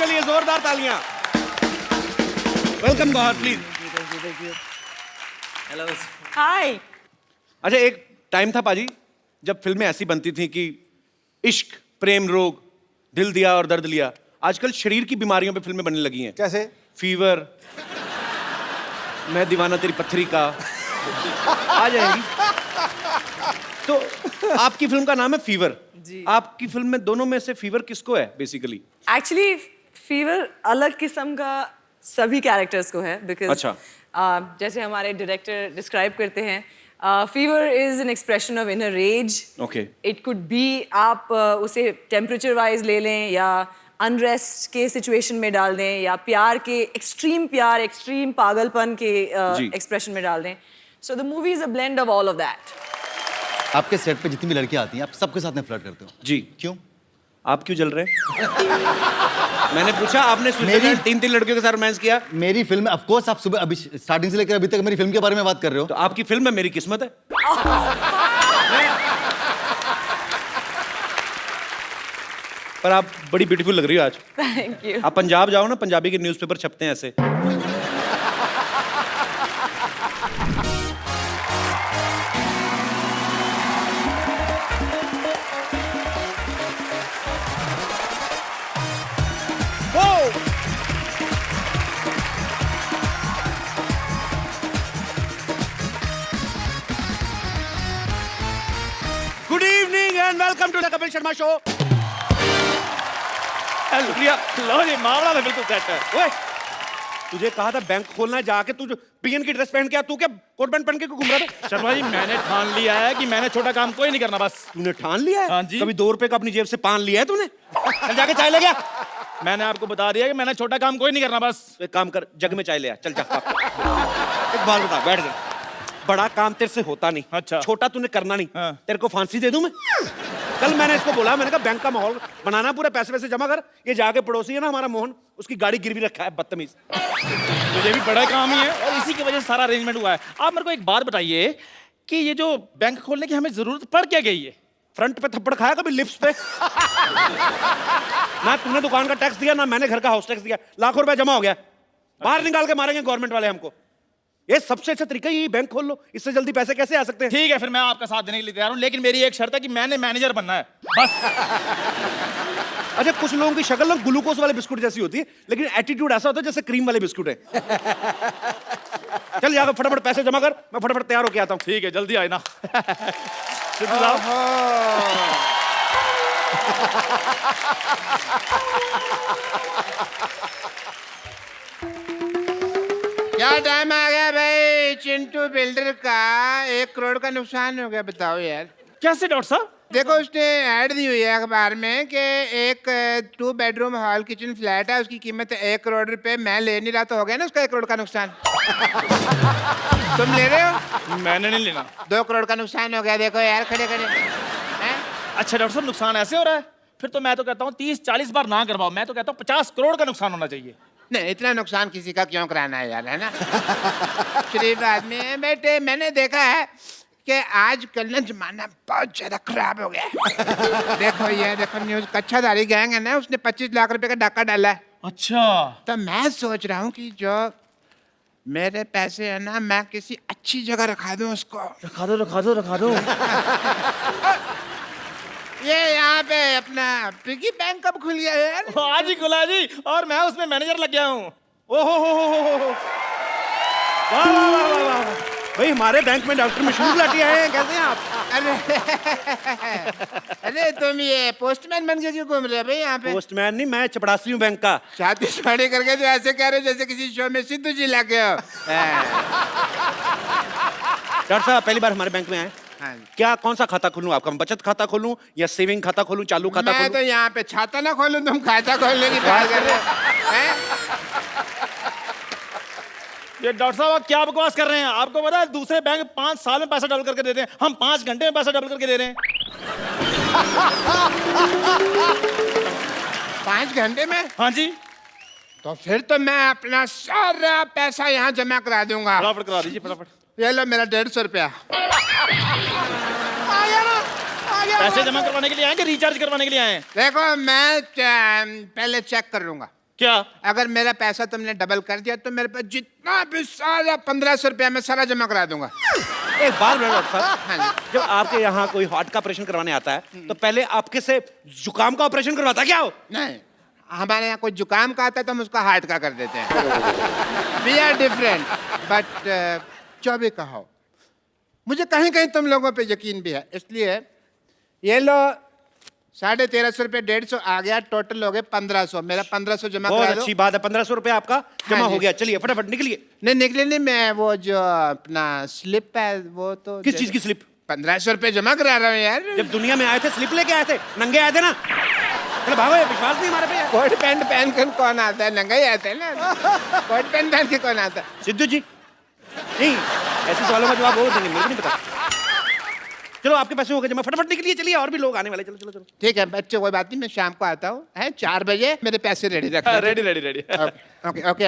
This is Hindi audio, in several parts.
के लिए जोरदार तालियां। Welcome Gauhar, please. Hello. Hi. अच्छा, एक टाइम था पाजी जब फिल्में ऐसी बनती थी कि इश्क, प्रेम रोग, दिल दिया और दर्द लिया। आजकल शरीर की बीमारियों पे फिल्में बनने लगी हैं। कैसे? फीवर, मैं दीवाना तेरी पत्थरी का आ जाएगी। तो आपकी फिल्म का नाम है फीवर जी। आपकी फिल्म में दोनों में से फीवर किसको है बेसिकली? एक्चुअली फीवर अलग किस्म का सभी कैरेक्टर्स को है बिकॉज अच्छा। जैसे हमारे डायरेक्टर डिस्क्राइब करते हैं, fever is an expression of inner rage. Okay. It could be आप उसे टेम्परेचर वाइज ले लें या अनरेस्ट के सिचुएशन में डाल दें या प्यार, एक्सट्रीम पागलपन के एक्सप्रेशन में डाल दें। So the movie is a blend of all of that. आपके सेट पे जितनी भी लड़कियां आती हैं, आप सबके साथ में फ्लर्ट करते हो? जी। क्यों? आप क्यों जल रहे हैं? मैंने पूछा, आपने स्विट्जरलैंड 3 लड़कियों के साथ रोमांस किया। मेरी फिल्म ऑफ कोर्स, आप सुबह अभी स्टार्टिंग से लेकर अभी तक मेरी फिल्म के बारे में बात कर रहे हो। तो आपकी फिल्म में मेरी किस्मत है। पर आप बड़ी ब्यूटीफुल लग रही हो आज। Thank you. आप पंजाब जाओ ना, पंजाबी के न्यूज़पेपर छपते हैं ऐसे। Good evening and welcome to the Kapil Sharma show. Priya, लो जी, मामला तो बिल्कुल सेट है। ओए, तुझे कहा था बैंक खोलना है, जाके तू पीएन की ड्रेस पहन के आ, तू क्या कोट पैंट पहन के घूम रहा था? शर्मा जी, मैंने ठान लिया है कि मैंने छोटा काम कोई नहीं करना बस। तूने ठान लिया है? हाँ जी। कभी 2 रुपए का अपनी जेब से पान लिया है तूने? चल जाके चाय ले गया। मैंने आपको बता दिया कि मैंने छोटा काम कोई नहीं करना बस। तो एक काम कर, जग में चाय ले आ, चल जा। एक बात बता, बैठ जा। बड़ा काम तेरे से होता नहीं। अच्छा। छोटा तूने करना नहीं। हाँ। तेरे को फांसी दे दूं मैं? कल मैंने इसको बोला, मैंने कहा बैंक का माहौल बनाना, पूरे पैसे वैसे जमा कर। ये जाके पड़ोसी है ना हमारा मोहन, उसकी गाड़ी गिरवी रखा है, बदतमीज। मुझे भी बड़ा काम ही है और इसी की वजह से सारा अरेंजमेंट हुआ है। आप मेरे को एक बात बताइए कि ये जो बैंक खोलने की हमें जरूरत पड़ क्या गई है? फ्रंट पे थप्पड़ खाया कभी लिप्स पे? ना तूने दुकान का टैक्स दिया, ना मैंने घर का हाउस टैक्स दिया। लाखों रुपए जमा हो गया, बाहर निकाल के मारेंगे गवर्नमेंट वाले हमको। ये सबसे अच्छा तरीका यही, बैंक खोल लो। इससे जल्दी पैसे कैसे आ सकते हैं? ठीक है, फिर मैं आपका साथ देने के लिए तैयार हूँ, लेकिन मेरी एक शर्त है कि मैंने मैनेजर बनना है बस। अच्छा, कुछ लोगों की शक्ल ना ग्लूकोज वाले बिस्कुट जैसी होती है, लेकिन एटीट्यूड ऐसा होता है जैसे क्रीम वाले बिस्कुट है। चल जाकर फटाफट पैसे जमा कर, मैं फटाफट तैयार होके आता हूँ। ठीक है, जल्दी आए ना। सिद्धू साहब। क्या टाइम आ गया भाई चिंटू बिल्डर का? 1 करोड़ का नुकसान हो गया, बताओ यार। कैसे डॉक्टर साहब? देखो, उसने ऐड दी हुई है अखबार में कि एक 2 बेडरूम हॉल किचन फ्लैट है, उसकी कीमत 1 करोड़ रुपए। मैं ले नहीं रहा तो हो गया ना उसका 1 करोड़ का नुकसान। तुम ले रहे हो? मैंने नहीं लेना। 2 करोड़ का नुकसान हो गया, देखो यार, खड़े खड़े हैं? अच्छा डॉक्टर साहब, नुकसान ऐसे हो रहा है? फिर तो मैं तो कहता हूँ 30-40 बार ना करवाओ। मैं तो कहता हूँ 50 करोड़ का नुकसान होना चाहिए। नहीं, इतना नुकसान किसी का क्यों कराना है यार, है ना? शरीफ आदमी है बेटे। मैंने देखा है कि आजकल ना जमाना बहुत ज्यादा खराब हो गया है। देखो ये देखो न्यूज, कच्छाधारी गैंग है ना, उसने 25 लाख रुपए का डाका डाला है। अच्छा। तो मैं सोच रहा हूँ कि जो मेरे पैसे है ना, मैं किसी अच्छी जगह रखा दूं उसको। रखा दो रखा दो रखा दो। ये यहाँ पे अपना पिगी बैंक कब खुल गया यार? आज ही खुला जी, और मैं उसमें मैनेजर लग गया हूँ। ओहो हो। वाह वाह वाह वाह वाह। भाई हमारे बैंक में डॉक्टर मशहूर लाठी आए हैं, कैसे हैं आप? अरे तुम ये पोस्टमैन बन के क्यों घूम रहे हो भाई यहाँ पे? पोस्टमैन नहीं, मैं चपड़ासी हूँ बैंक का। शादी शादी करके जो ऐसे कह रहे हो जैसे किसी शो में सिद्धू जी लगे हो। डॉक्टर साहब, पहली बार हमारे बैंक में आए। हाँ। क्या, कौन सा खाता खोलूं आपका? बचत खाता खोलूं या सेविंग खाता खोलूं, चालू खाता मैं खोलूं? तो यहाँ पे छाता ना खोलूं, तुम खाता खोलने की बात कर रहे हो हैं? ये डॉक्टर साहब, आप क्या बकवास कर रहे हैं? आपको पता है दूसरे बैंक 5 साल में पैसा डबल करके देते हैं, हम 5 घंटे में पैसा डबल करके दे रहे हैं। 5 घंटे में? हाँ जी। तो फिर तो मैं अपना सारा पैसा यहाँ जमा करा दूंगा। फटाफट करा दीजिए, फटाफट। ये लो मेरा 150 रुपया। पैसे जमा करवाने के लिए आए कि रिचार्ज करवाने के लिए आए हैं? देखो, मैं पहले चेक कर लूंगा क्या? अगर मेरा पैसा तुमने डबल कर दिया तो मेरे पास जितना भी सारा 1500 रुपया मैं सारा जमा करा दूंगा। एक बार डॉक्टर साहब, हाँ जी। जब आपके यहाँ कोई हार्ट का ऑपरेशन करवाने आता है तो पहले आपके से जुकाम का ऑपरेशन करवाता क्या हो? नहीं, हमारे यहाँ कोई जुकाम का आता है तो हम उसका हार्ट का कर देते हैं। वी आर डिफरेंट, बट जो भी कहो, मुझे कहीं कहीं तुम लोगों पे यकीन भी है, इसलिए ये लो 1350 रुपये, 150 आ गया, टोटल हो गए 1500। मेरा 1500 जमा बहुत करा दो। अच्छी बात है, 1500 रुपए आपका जमा जी। हो गया। चलिए फटाफट निकलिए। नहीं निकले नहीं, मैं वो जो अपना स्लिप है वो तो किस चीज की स्लिप? 1500 रुपये जमा करा रहा हूँ यार। जब दुनिया में आए थे स्लिप लेके आए थे, नंगे आए थे ना? चलो भागो, ये विश्वास नहीं हमारे पे यार। कोट पैंट पहन कर कौन आता है? नंगा ही आता है ना। कोट पैंट पहन के कौन आता है? सिद्धू जी, नहीं ऐसे सवालों का जवाब वो देंगे, मेरे को नहीं पता। चलो आपके पैसे हो गए जमा, फटाफट निकलिए। चलिए, और भी लोग आने वाले। चलो चलो चलो। ठीक है बच्चे, कोई बात नहीं, मैं शाम को आता हूँ, है 4 बजे मेरे पैसे रेडी रखना। Ready ready ready. Okay okay.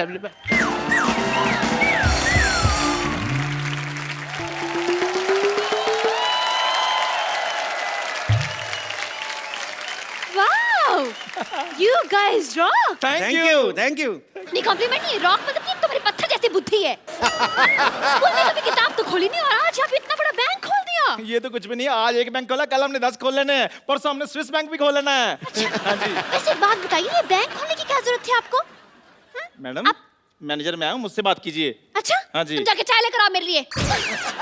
Wow! You guys rock! Thank you, thank you. नहीं कॉम्प्लीमेंट नहीं, रॉक मतलब कि तुम्हारी पत्थर जैसी बुद्धि है। स्कूल में कभी किताब तो खोली नहीं और आज यहाँ पे इतना बड़ा बैंक खोल दिया। ये तो कुछ भी नहीं, आज एक बैंक खोला, कल हमने 10 खोल लेने हैं, परसों हमने स्विस बैंक भी खोल लेना है। हाँ जी। वैसे एक बात बताइए, ये बैंक खोलने की क्या जरूरत थी आपको? मैडम, मैनेजर मैं हूँ, मुझसे बात कीजिए। अच्छा? हाँ जी। तुम जाके चाय लेकर आओ मेरे लिए।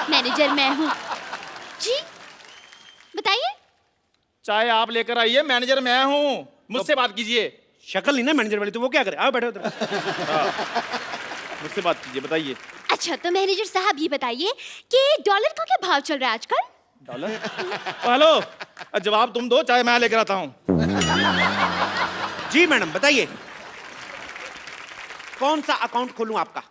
मैनेजर मैं हूँ। जी? बताइए। चाय आप लेकर आइए, मैनेजर मैं हूँ, मुझसे बात कीजिए। शक्ल नहीं ना मैनेजर वाली, तो वो क्या करे? आओ बैठो उधर। मुझसे बात कीजिए, बताइए। अच्छा तो मैनेजर साहब ये बताइए कि डॉलर का क्या भाव चल रहा है आजकल? डॉलर? हेलो, जवाब तुम दो, चाय मैं लेकर आता हूँ। जी मैडम बताइए, कौन सा अकाउंट खोलूं आपका?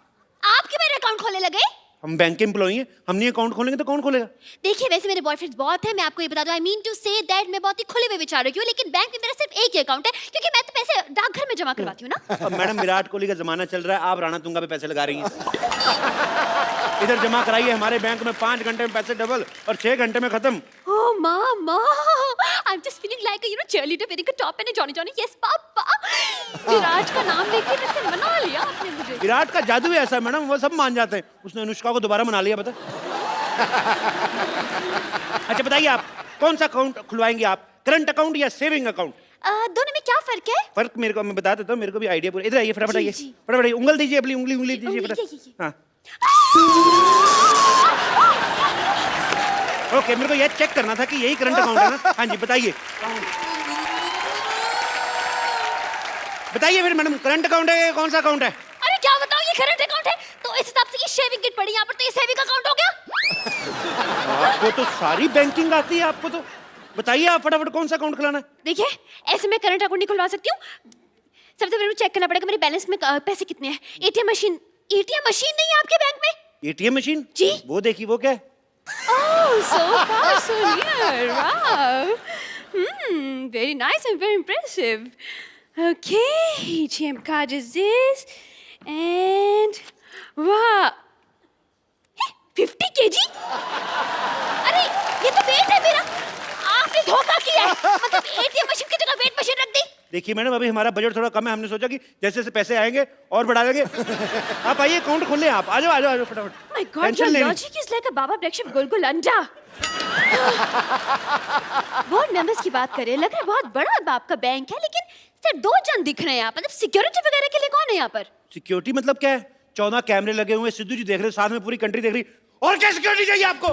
आप क्यों मेरे अकाउंट खोलने लगे? हम बैंक के एम्प्लॉई हैं, हम नहीं अकाउंट खोलेंगे तो कौन खोलेगा? देखिए वैसे मेरे बॉयफ्रेंड्स बहुत हैं, मैं आपको ये बता दूं, I mean to say that मैं बहुत ही खुले हुए विचार रखी हूँ, लेकिन बैंक में मेरा सिर्फ एक ही अकाउंट है क्योंकि मैं तो पैसे डाकघर में जमा करवाती हूँ ना। अब मैडम विराट कोहली का जमाना चल रहा है, आप राणा तुंगा पे पैसे लगा रही हैं। इधर जमा कराइए, हमारे बैंक में 5 घंटे में पैसे डबल और 6 घंटे में खत्म। Oh mama, I'm just feeling like a cheerleader wearing a top and a Johnny Johnny. Yes पापा। विराट का नाम लेके वैसे मना लिया आपने मुझे। विराट का जादू ही ऐसा है मैडम, वो सब मान जाते हैं। उसने अनुष्का को दोबारा मना लिया, पता? अच्छा बताइए, आप कौन सा अकाउंट खुलवाएंगे आप, करंट अकाउंट या सेविंग अकाउंट? दोनों में क्या फर्क है? फर्क मेरे को मैं बता देता हूँ, मेरे को भी आइडिया पूरा। इधर आइए, फटाफट जी, आइए, जी। फटाफट आइए। उंगली दीजिए, अपनी उंगली दीजिए उंगली, फटाफट। ये। हाँ ओके, मेरे को ये चेक करना था कि यही करंट अकाउंट है ना? हाँ जी बताइए, बताइए फिर मैडम, करंट अकाउंट है कौन सा अकाउंट है? अरे क्या बताऊं, ये करंट अकाउंट है तो इस हिसाब से ये शेविंग किट पड़ी यहाँ पर, तो ये सेविंग अकाउंट हो गया। आपको तो सारी बैंकिंग आती है, आपको तो। बताइए आप फटाफट, कौन सा अकाउंट खुलाना है? देखिए ऐसे मैं करंट अकाउंट नहीं खुलवा सकती हूँ, सबसे पहले चेक करना पड़ेगा मेरे बैलेंस में पैसे कितने हैं। एटीएम मशीन नहीं है आपके बैंक में? ATM machine? जी। वो देखिए, वो क्या है? Oh, so far so near. Wow. Very nice and very impressive. Okay, ATM card is this, and wow, 50 kg. अरे ये तो वेट है मेरा, आपने धोखा किया है, मतलब ATM मशीन की जगह वेट मशीन रख दी। देखिए मैडम, अभी हमारा बजट थोड़ा कम है, हमने सोचा कि जैसे जैसे पैसे आएंगे और बढ़ा देंगे। आप आइए, अकाउंट खोल लें आप। आ जाओ आ जाओ फटाफट। My God, टेंशन your लेनी। logic is like a Baba Black Sheep गुलगुल अंडा। बोर्ड मेंबर्स की बात करें, लग रहा है बहुत बड़ा आपका बैंक है, लेकिन सिर्फ 2 जन दिख रहे हैं यहाँ पर, मतलब सिक्योरिटी वगैरह के लिए कौन है यहाँ पर? सिक्योरिटी मतलब क्या है? 14 कैमरे लगे हुए, सिद्धू जी देख रहे, साथ में पूरी कंट्री देख रही। और क्या सिक्योरिटी चाहिए आपको?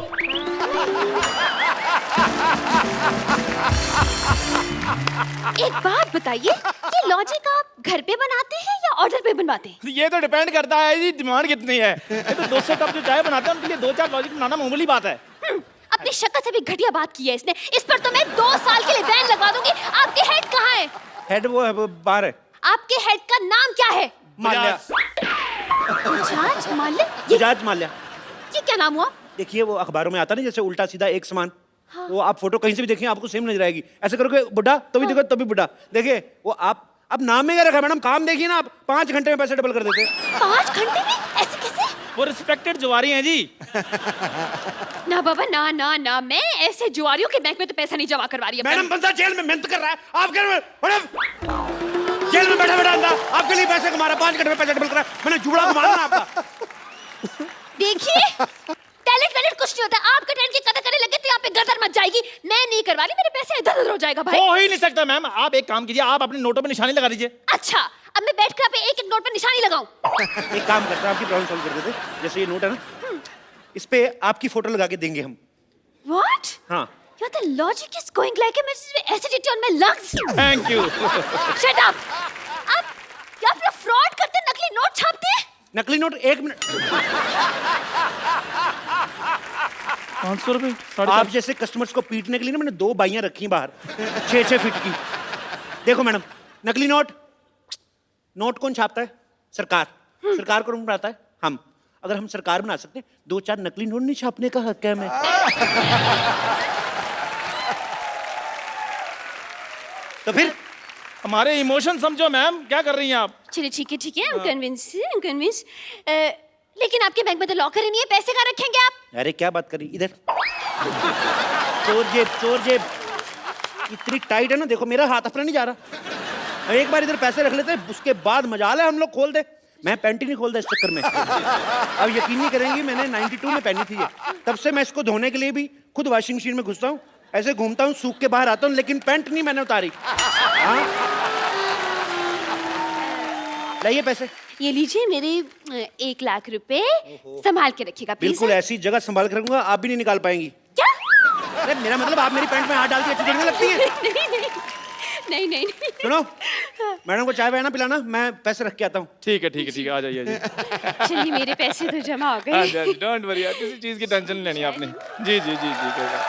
एक बात बताइए, ये लॉजिक आप घर पे बनाते हैं या ऑर्डर पे बनवाते हैं? ये तो डिपेंड करता है जी, डिमांड कितनी है। ये तो 200 कप जो चाय बनाते हैं उनके लिए 2-4 लॉजिक बनाना मामूली बात है। अपनी शक्ल से भी घटिया बात की है इसने। इस पर तो मैं 2 साल के लिए बैन लगवा दूंगी। आपके हेड कहाँ है? हेड वो है, वो बाहर है। आपके हेड का नाम क्या है? माल्या। बजाज माल्या? बजाज माल्या। ये क्या नाम हुआ? देखिए वो अखबारों में आता नहीं, जैसे उल्टा सीधा एक समान। हाँ। वो आप फोटो कहीं से भी देखिए, आपको सेम नजर आएगी। ऐसे करोगे बुढ़ा तो भी देखो, तभी बुढ़ा। देखिए वो आप, अब नाम में क्या रखा है मैडम? काम देखिए ना आप, 5 घंटे में पैसे डबल कर देते हैं। 5 घंटे में? ऐसे कैसे? वो रिस्पेक्टेड जुआरी हैं जी। ना बाबा ना ना ना, मैं ऐसे जुआरियों के बैंक में तो पैसा नहीं जमा करवा रही। मैडम बंदा जेल में मेहनत कर रहा है, आप कह रहे हो मैडम। जेल में बैठा बैठा था आपके लिए पैसे कमा रहा, 5 घंटे में पैसे डबल करा, मैंने जुड़ा कमाना ना आपका। देखिए टैलेंट वैलेंट कुछ नहीं होता, आपका टैलेंट की कदर करने लगे तो यहाँ पे गर्दन मच जाएगी। मैं नहीं करवा रही, मेरे पैसे इधर उधर हो जाएगा भाई। हो ही नहीं सकता मैम। आप एक काम कीजिए, आप अपने नोटों पे निशानी लगा दीजिए। अच्छा अब मैं बैठ कर आप एक एक नोट पर निशानी लगाऊं? एक काम करते हैं, आपकी प्रॉब्लम सॉल्व कर देते हैं। जैसे ये नोट है ना, इस पे आपकी फोटो लगा के देंगे हम। What? हाँ Your the logic is going like a acidity on my lungs. Thank you. Shut up. आप लोग फ्रॉड करते, नकली नोट छापते हैं? नकली नोट 1 मिनट। 500 रुपए आप जैसे कस्टमर्स को पीटने के लिए ना मैंने 2 बाइयां रखी हैं बाहर 6-6 फीट की। देखो मैडम, नकली नोट कौन छापता है? सरकार। सरकार कौन बनाता है? हम। अगर हम सरकार बना सकते हैं, 2-4 नकली नोट नहीं छापने का हक है हमें। तो फिर हमारे इमोशन समझो मैम, क्या कर रही हैं आप? चलिए ठीक है I'm convinced. लेकिन आपके बैंक में तो लॉकर ही नहीं है, पैसे कहाँ रखेंगे आप? अरे क्या बात करी, इधर चोर जेब इतनी टाइट है ना, देखो मेरा हाथ अपना नहीं जा रहा। एक बार इधर पैसे रख लेते, उसके बाद मजाल है हम लोग खोल दे। मैं पैंट ही नहीं खोलता इस चक्कर में। अब यकीन नहीं करेंगी, मैंने 92 में पहनी थी ये, तब से मैं इसको धोने के लिए भी खुद वॉशिंग मशीन में घुसता हूँ, ऐसे घूमता हूँ, सूख के बाहर आता हूँ, लेकिन पैंट नहीं मैंने उतारी। हाँ लाइए पैसे। ये लीजिए मेरे 1 लाख रुपए, संभाल के रखिएगा प्लीज। बिल्कुल ऐसी जगह संभाल के रखूंगा, आप भी नहीं निकाल पाएंगी। क्या? अरे मेरा मतलब आप मेरी पैंट में हाथ डाल के अच्छी देखने लगती है। नहीं। सुनो, मैडम को चाय वाय ना पिलाना, मैं पैसे रख के आता हूँ। ठीक है आ जाइए। चलिए मेरे पैसे तो जमा हो गए। डोंट वरी, किसी चीज की टेंशन नहीं लेनी आपने। जी कोई बात।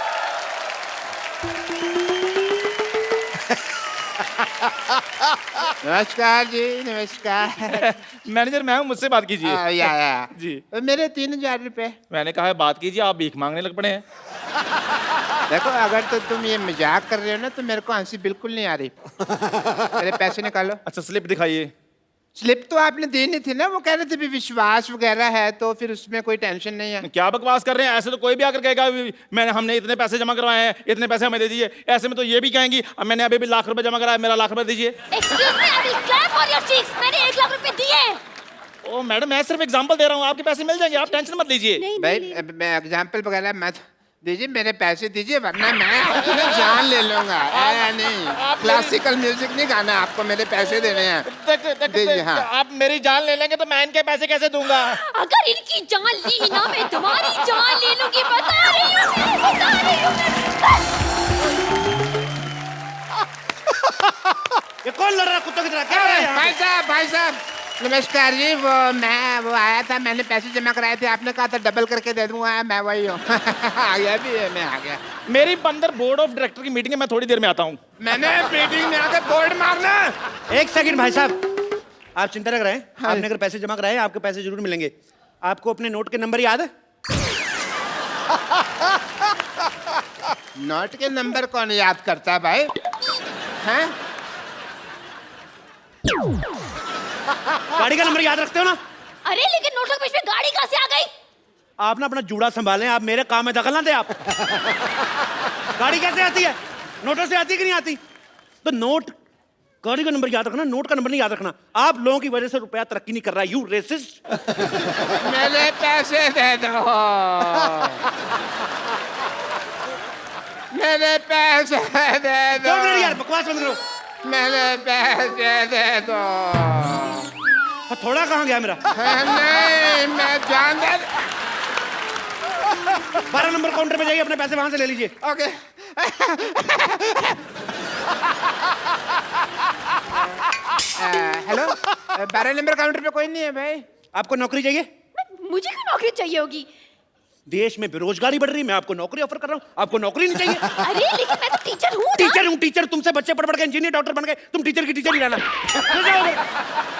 नमस्कार जी, नमस्कार। मैनेजर मैम मुझसे बात कीजिए। या जी। मेरे 3000 रुपए। मैंने कहा है बात कीजिए, आप भीख मांगने लग पड़े हैं। देखो अगर तो तुम ये मजाक कर रहे हो ना, तो मेरे को हंसी बिल्कुल नहीं आ रही। मेरे पैसे निकालो। अच्छा स्लिप दिखाइए। स्लिप तो आपने दी नहीं थी ना, वो कह रहे थे भी विश्वास वगैरह है, तो फिर उसमें कोई टेंशन नहीं है। क्या बकवास कर रहे हैं? ऐसे तो कोई भी आकर कहेगा हमने इतने पैसे जमा करवाए हैं, इतने पैसे हमें दे दीजिए। ऐसे में तो ये भी कहेंगी अब मैंने अभी भी लाख रुपए जमा कराया, मेरा लाख रुपए दीजिए। Excuse me, I will clap on your cheeks. मैंने 1 लाख रुपए दिए। ओ मैडम, मैं सिर्फ एग्जांपल दे रहा हूँ, आपके पैसे मिल जाएंगे, आप टेंशन मत लीजिए। भाई मैं एग्जाम्पल वगैरह मत दीजिए, मेरे पैसे दीजिए, वरना मैं अपनी जान ले लूंगा। नहीं, क्लासिकल म्यूजिक नहीं गाना आपको, मेरे पैसे देने हैं। दीजिए। हाँ आप मेरी जान ले लेंगे तो मैं इनके पैसे कैसे दूंगा? अगर इनकी जान ली ना, मैं तुम्हारी जान ले लूंगी। बता रही हूँ ये कौन लड़ रहा कुत्तों की तरह? क्या हो रहा है यहाँ पे? भाई साहब नमस्कार जी। वो आया था, मैंने पैसे जमा कराए थे, आपने कहा था डबल करके दे दूंगा, मैं वही हूँ। आ गया भी है, मैं आ गया। मेरी अंदर बोर्ड ऑफ डायरेक्टर की मीटिंग है, मैं थोड़ी देर में आता हूँ। मैंने मीटिंग में आकर बोर्ड मारना। 1 सेकंड भाई साहब, आप चिंता न कराएं। आपने अगर पैसे जमा कराए, आपके पैसे जरूर मिलेंगे। आपको अपने नोट के नंबर याद है? नोट के नंबर कौन याद करता है भाई? हैं? गाड़ी का नंबर याद रखते हो ना? अरे लेकिन नोटों के बीच में गाड़ी कहाँ से आ गई? आप ना अपना जूड़ा संभालें, आप मेरे काम में दखल ना दे। आप गाड़ी कैसे आती है? नोटों से आती है कि नहीं आती? तो नोट, गाड़ी का नंबर याद रखना, नोट का नंबर नहीं याद रखना। आप लोगों की वजह से रुपया तरक्की नहीं कर रहा है। You resist. मेरे पैसे दे दो। मेरे पैसे दे दो। यार बकवास बंद करो। मेरे पैसे दे दो। थोड़ा कहाँ गया मेरा? नहीं, मैं जान दे। 12 नंबर काउंटर पे जाइए, अपने पैसे वहां से ले लीजिए। ओके। हेलो, 12 नंबर काउंटर पे कोई नहीं है भाई। आपको नौकरी चाहिए? मुझे क्यों नौकरी चाहिए होगी? देश में बेरोजगारी बढ़ रही है, मैं आपको नौकरी ऑफर कर रहा हूँ, आपको नौकरी नहीं चाहिए? अरे लेकिन मैं तो टीचर हूँ। टीचर तुमसे बच्चे पढ़ के इंजीनियर डॉक्टर बन गए, तुम टीचर की टीचर ही रहना।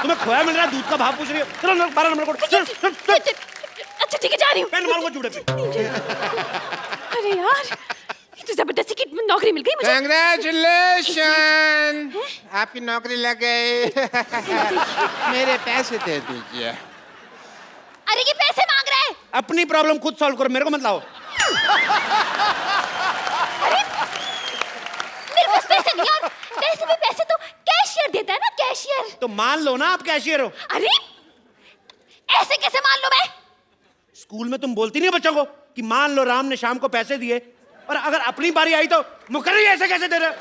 तुम्हें खोया मिल रहा है, दूध का भाव पूछ रही हो। चलो 12 नंबर कोड। अच्छा ठीक है, जा रही हूँ। पेन मारूंगा जूड़े पे। अरे यार, ये तो जबरदस्ती की नौकरी मिल गई मुझे। कांग्रेचुलेशन, आपकी नौकरी लग गई। मेरे पैसे दे दीजिए। अरे ये पैसे मांग रहा है। अपनी प्रॉब्लम खुद सॉल्व करो, मेरे को मत लाओ। अरे मेरे पास पैसे नहीं, और वैसे भी पैसे तो कैशियर देता है ना, कैशियर। कैशियर। तो मान लो ना आप कैशियर हो। अरे ऐसे कैसे मान लो मैं? स्कूल में तुम बोलती नहीं बच्चों को कि मान लो राम ने शाम को पैसे दिए, और अगर अपनी बारी आई तो मुकर्री ऐसे कैसे दे रहे हो?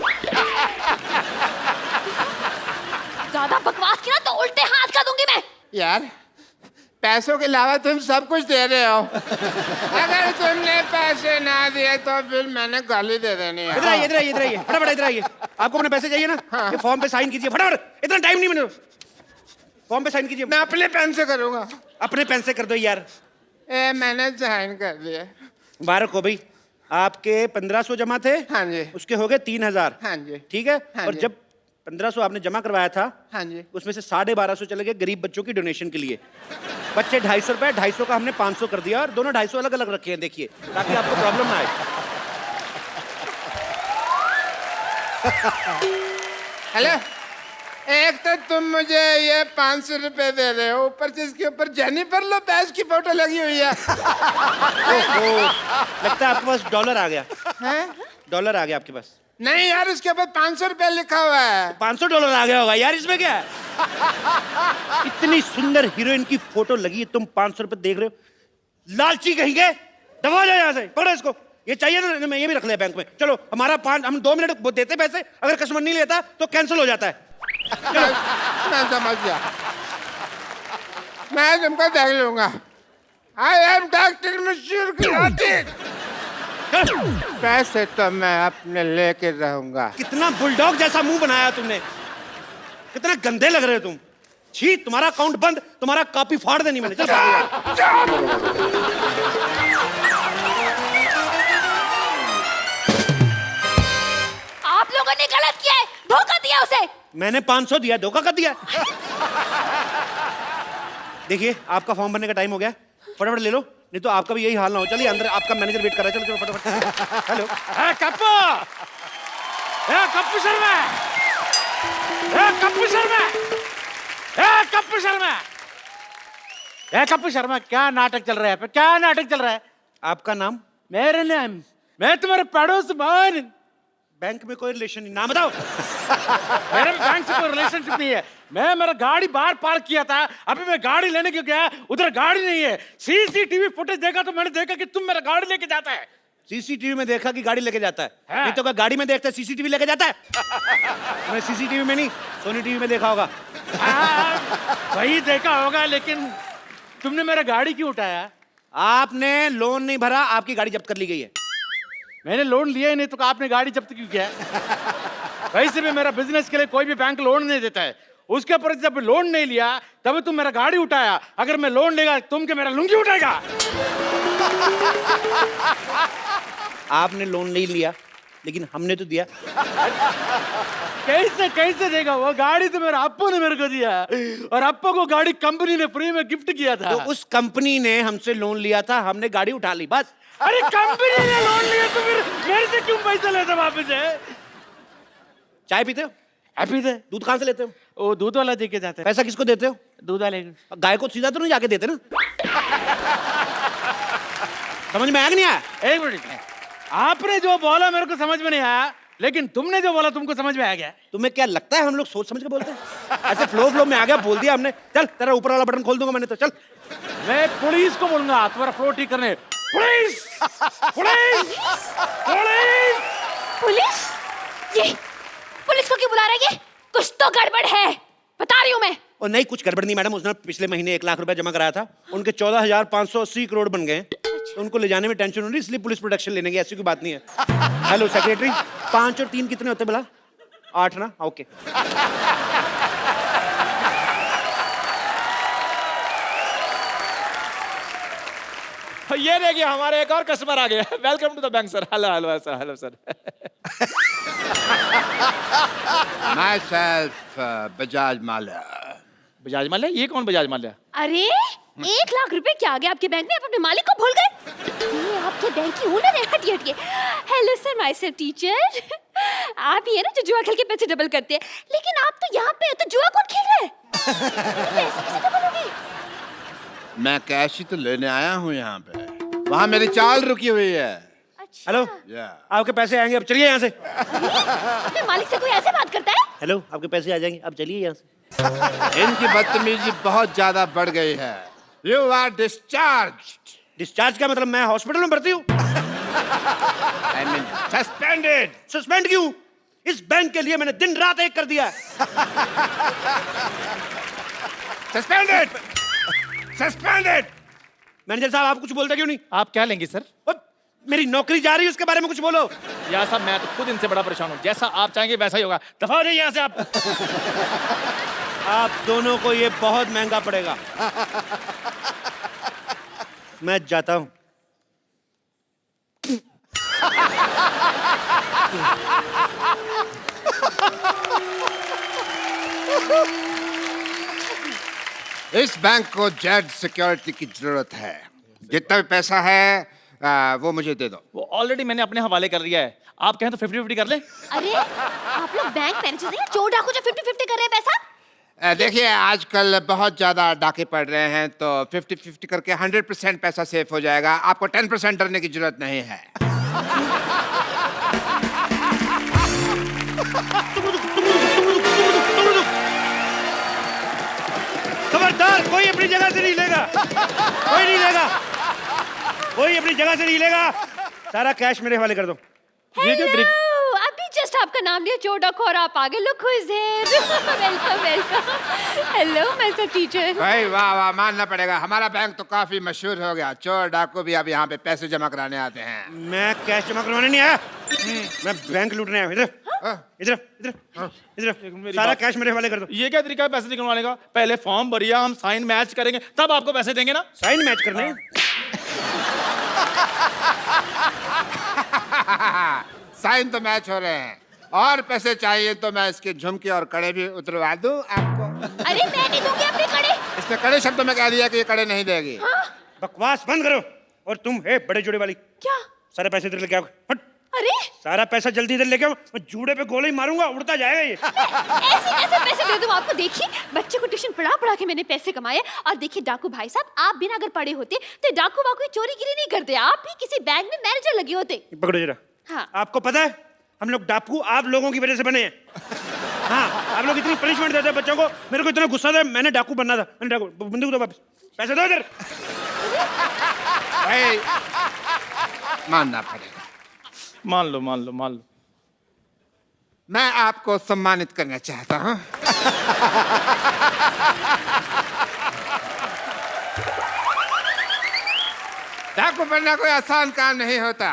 ज्यादा बकवास की ना तो उल्टे हाथ का दूंगी मैं। यार पैसों के अलावा तुम सब कुछ दे रहे हो। अगर तुमने पैसे ना दिए तो फिर मैंने गाली दे देनी है। इधर आइए, इधर आइए, इधर आइए, फटाफट इधर आइए। आपको अपने पैसे चाहिए ना? ये फॉर्म पे साइन कीजिए फटाफट, इतना टाइम नहीं मिले। फॉर्म पे साइन कीजिए। मैं अपने पेन से करूंगा। अपने पेन से कर दो यार। मैंने साइन कर दिया। मुबारक हो भाई, आपके 1500 जमा थे। हाँ जी। उसके हो गए 3000। हाँ जी। ठीक है। हाँ और जी। जब 1500 आपने जमा करवाया था, हाँ जी। उसमें से 1250 चले गए गरीब बच्चों की डोनेशन के लिए। बच्चे 250 रुपए, 250 का हमने 500 कर दिया, और दोनों 250 अलग अलग रखे हैं, देखिए, ताकि आपको प्रॉब्लम ना आए। हेलो, एक तो तुम मुझे ये 500 रुपए दे रहे हो, ऊपर से इसके ऊपर जेनिफर लोपेज की फोटो लगी हुई है। ओहो, लगता है आपके पास डॉलर आ गया। हैं? डॉलर आ गया आपके पास। नहीं यार, उसके ऊपर 500 रुपए लिखा हुआ है। 500 डॉलर आ गया होगा यार, इसमें क्या है? इतनी सुंदर हीरोइन की फोटो लगी है, तुम 500 रुपए देख रहे हो? लालची कहेंगे, दबा जाओ यहाँ से, पकड़ो इसको। ये चाहिए ना, मैं ये भी रख लिया बैंक में। चलो, हम 2 मिनट देते पैसे, अगर कस्टमर नहीं लेता तो कैंसिल हो जाता है। मैं समझ गया, मैं तुमको देख लूंगा। I am doctor. पैसे तो मैं अपने लेके रहूंगा। कितना बुलडॉग जैसा मुंह बनाया तुमने, कितना गंदे लग रहे हो तुम। छी, तुम्हारा अकाउंट बंद, तुम्हारा कॉपी फाड़ देनी मैंने। चल आप लोगों ने गलत किया है, धोखा दिया उसे। मैंने 500 दिया, धोखा कर दिया। देखिए, आपका फॉर्म भरने का टाइम हो गया, फटाफट ले लो, नहीं तो आपका भी यही हाल ना हो। चलिए अंदर, आपका मैनेजर वेट कर रहा है। चलो चलो फटाफट। हेलो, कप्पू, कप्पू शर्मा, कप्पू शर्मा, कप्पू शर्मा, कप्पू शर्मा, क्या नाटक चल रहा है? क्या नाटक चल रहा है? आपका नाम? मेरे नाम, मैं तुम्हारे पड़ोस मान। बैंक में कोई रिलेशन नहीं, नाम बताओ। मेरा बैंक से कोई रिलेशनशिप नहीं है। मैं मेरा गाड़ी बाहर पार्क किया था, अभी मैं गाड़ी लेने क्यों गया, उधर गाड़ी नहीं है। सीसीटीवी फुटेज देखा तो मैंने देखा कि तुम मेरा गाड़ी लेके जाता है। सीसीटीवी में देखा कि गाड़ी लेके जाता है, हाँ। नहीं तो क्या गाड़ी में देखता है सीसीटीवी लेके जाता है? मैंने सीसीटीवी में नहीं, सोनी टीवी में देखा होगा। वही देखा होगा, लेकिन तुमने मेरा गाड़ी क्यों उठाया? आपने लोन नहीं भरा, आपकी गाड़ी जब्त कर ली गई है। मैंने लोन लिया ही नहीं तो आपने गाड़ी जब्त क्यों किया? वैसे भी मेरा बिजनेस के लिए कोई भी बैंक लोन नहीं देता है। उसके ऊपर जब लोन नहीं लिया तब तुम मेरा गाड़ी उठाया। अगर मैं लोन लेगा तुम क्या मेरा लुंगी उठाएगा? आपने लोन नहीं लिया, लेकिन हमने तो दिया। कैसे कैसे देगा? वो गाड़ी तो मेरा अप्पू ने मेरे को दिया, और अप्पू को गाड़ी कंपनी ने फ्री में गिफ्ट किया था। तो उस कंपनी ने हमसे लोन लिया था, हमने गाड़ी उठा ली, बस। अरे कंपनी ने लोन लिया तो फिर मेरे से क्यों पैसा लेते वापस है? चाय पीते हो? पीते। दूध कहाँ से लेते हो? वो दूध वाला दे के जाते हैं। पैसा किसको देते हो? दूध वाले। गाय को सीधा तो नहीं जाके देते ना? समझ में आया कि नहीं आया? एक मिनट, आपने जो बोला मेरे को समझ में नहीं आया, लेकिन तुमने जो बोला तुमको समझ में आ गया। तुम्हें क्या लगता है हम लोग सोच समझ के बोलते हैं? ऐसे फ्लो में आ गया, बोल दिया हमने। चल, तेरा ऊपर वाला बटन खोल दूंगा मैंने तो। चल, मैं पुलिस को बोलूंगा तुम्हारा फ्लो ठीक करने। Police, police, police, police? ये पुलिस को क्यों बुला रहे? ये कुछ तो गड़बड़ है, बता रही हूँ मैं। और नहीं, कुछ गड़बड़ नहीं मैडम। उसने पिछले महीने 1 लाख रुपया जमा कराया था, उनके 14,580 करोड़ बन गए। तो उनको ले जाने में टेंशन हो रही, इसलिए पुलिस प्रोटेक्शन लेने की, ऐसी कोई बात नहीं है। हेलो सेक्रेटरी, 5 और 3 कितने होते बोला? 8 ना? ओके। ये देखिए हमारे एक और कस्टमर आ गया। Welcome to the bank sir. Hello hello sir, hello sir. Myself Bajaj Mallya. Bajaj Mallya? ये कौन बजाज माल्या? अरे 1 लाख रुपए क्या आ गया आपके बैंक में? आप अपने मालिक को भूल गए? ये आपके बैंक की ओनर है। हटिए हटिए। Hello sir, myself teacher. आप ही है ना जो जुआ खेल के पैसे डबल करते हैं, लेकिन आप तो यहाँ पे हो तो जुआ कौन खेल रहा है? पैसे कैसे डबल होंगे? मैं कैश ही तो लेने आया हूँ यहाँ पे, वहाँ मेरी चाल रुकी हुई है। अच्छा। हेलो, आपके पैसे आएंगे, अब चलिए यहाँ से। अपने मालिक से कोई ऐसे बात करता है? हेलो, आपके पैसे आ जाएंगे, अब चलिए यहाँ से। इनकी बदतमीजी बहुत ज्यादा बढ़ गई है। You are discharge. डिस्चार्ज का मतलब मैं हॉस्पिटल में भर्ती हूँ? I mean suspended. सस्पेंड क्यों? इस बैंक के लिए मैंने दिन रात एक कर दिया है। सस्पेंडेड। सस्पेंडेड। मैनेजर साहब आप कुछ बोलते क्यों नहीं? आप क्या लेंगे सर? और मेरी नौकरी जा रही है उसके बारे में कुछ बोलो। यार साहब मैं तो खुद इनसे बड़ा परेशान हूँ, जैसा आप चाहेंगे वैसा ही होगा। दफा हो जाइए यहाँ से आप। आप दोनों को ये बहुत महंगा पड़ेगा। मैं जाता हूं। इस बैंक को जेड सिक्योरिटी की जरूरत है। जितना भी पैसा है वो मुझे दे दो। वो ऑलरेडी मैंने अपने हवाले कर लिया है, आप कहें तो 50-50 कर लें। अरे आप लोग बैंक मैनेजर हैं, चोर डाकू जो 50-50 कर रहे हैं पैसा। देखिए आजकल बहुत ज्यादा डाके पड़ रहे हैं, तो 50-50 करके 100% पैसा सेफ हो जाएगा। आपको 10% डरने की जरूरत नहीं है। खबरदार, कोई अपनी जगह से नहीं लेगा। कोई नहीं लेगा, कोई अपनी जगह से नहीं लेगा। सारा कैश मेरे हवाले कर दो। हेलो, अभी जस्ट आपका नाम लिया चोर डाकू और आप आगे। Look who is here. Welcome welcome. Hello mister teacher. भाई वाह वाह, मानना पड़ेगा, हमारा बैंक तो काफी मशहूर हो गया। चोर डाकू भी अब यहाँ पे पैसे जमा कराने आते हैं। मैं कैश जमा करवाने नहीं आया, मैं बैंक लूटने आया। इधर इधर इधर इधर, सारा कैश मेरे हवाले कर दो। ये क्या तरीका है पैसे निकलवाने का? पहले फॉर्म भरिए, हम साइन मैच करेंगे, तब आपको पैसे देंगे ना। साइन मैच करने? साइन तो मैच हो रहे हैं, और पैसे चाहिए तो मैं इसके झुमके और कड़े भी उतरवा दूं आपको। अरे मैं नहीं दूंगी अपने कड़े। इसने कड़े शब्दों में कह दिया कि ये कड़े नहीं देगी। बकवास बंद करो। और तुम है बड़े जोड़े वाली, क्या? सारे पैसे इधर लेके आओ। हट, अरे सारा पैसा जल्दी इधर लेके आओ। मैं जूड़े पे गोली मारूंगा, उड़ता जाएगा ये। ऐसे कैसे पैसे दे दूं आपको? देखिए बच्चे को ट्यूशन पढ़ा पढ़ा के मैंने पैसे कमाए। और देखिए डाकू भाई साहब, आप बिना अगर पढ़े होते तो डाकू वाकू चोरी गिरी नहीं करते, आप भी किसी बैंक में मैनेजर लगे होते। पकड़ो जरा। हाँ। आपको पता है हम लोग डाकू आप लोगों की वजह से बने हैं। हाँ, आप लोग इतनी पनिशमेंट देते हैं बच्चों को, मेरे को इतना गुस्सा था, मैंने डाकू बनना था। मैंने डाकू, बंदूक दो वापस, पैसे दो इधर। भाई मानना पड़ेगा, मान लो मान लो मान लो। मैं आपको सम्मानित करना चाहता हूँ। डाकू बनना कोई आसान काम नहीं होता।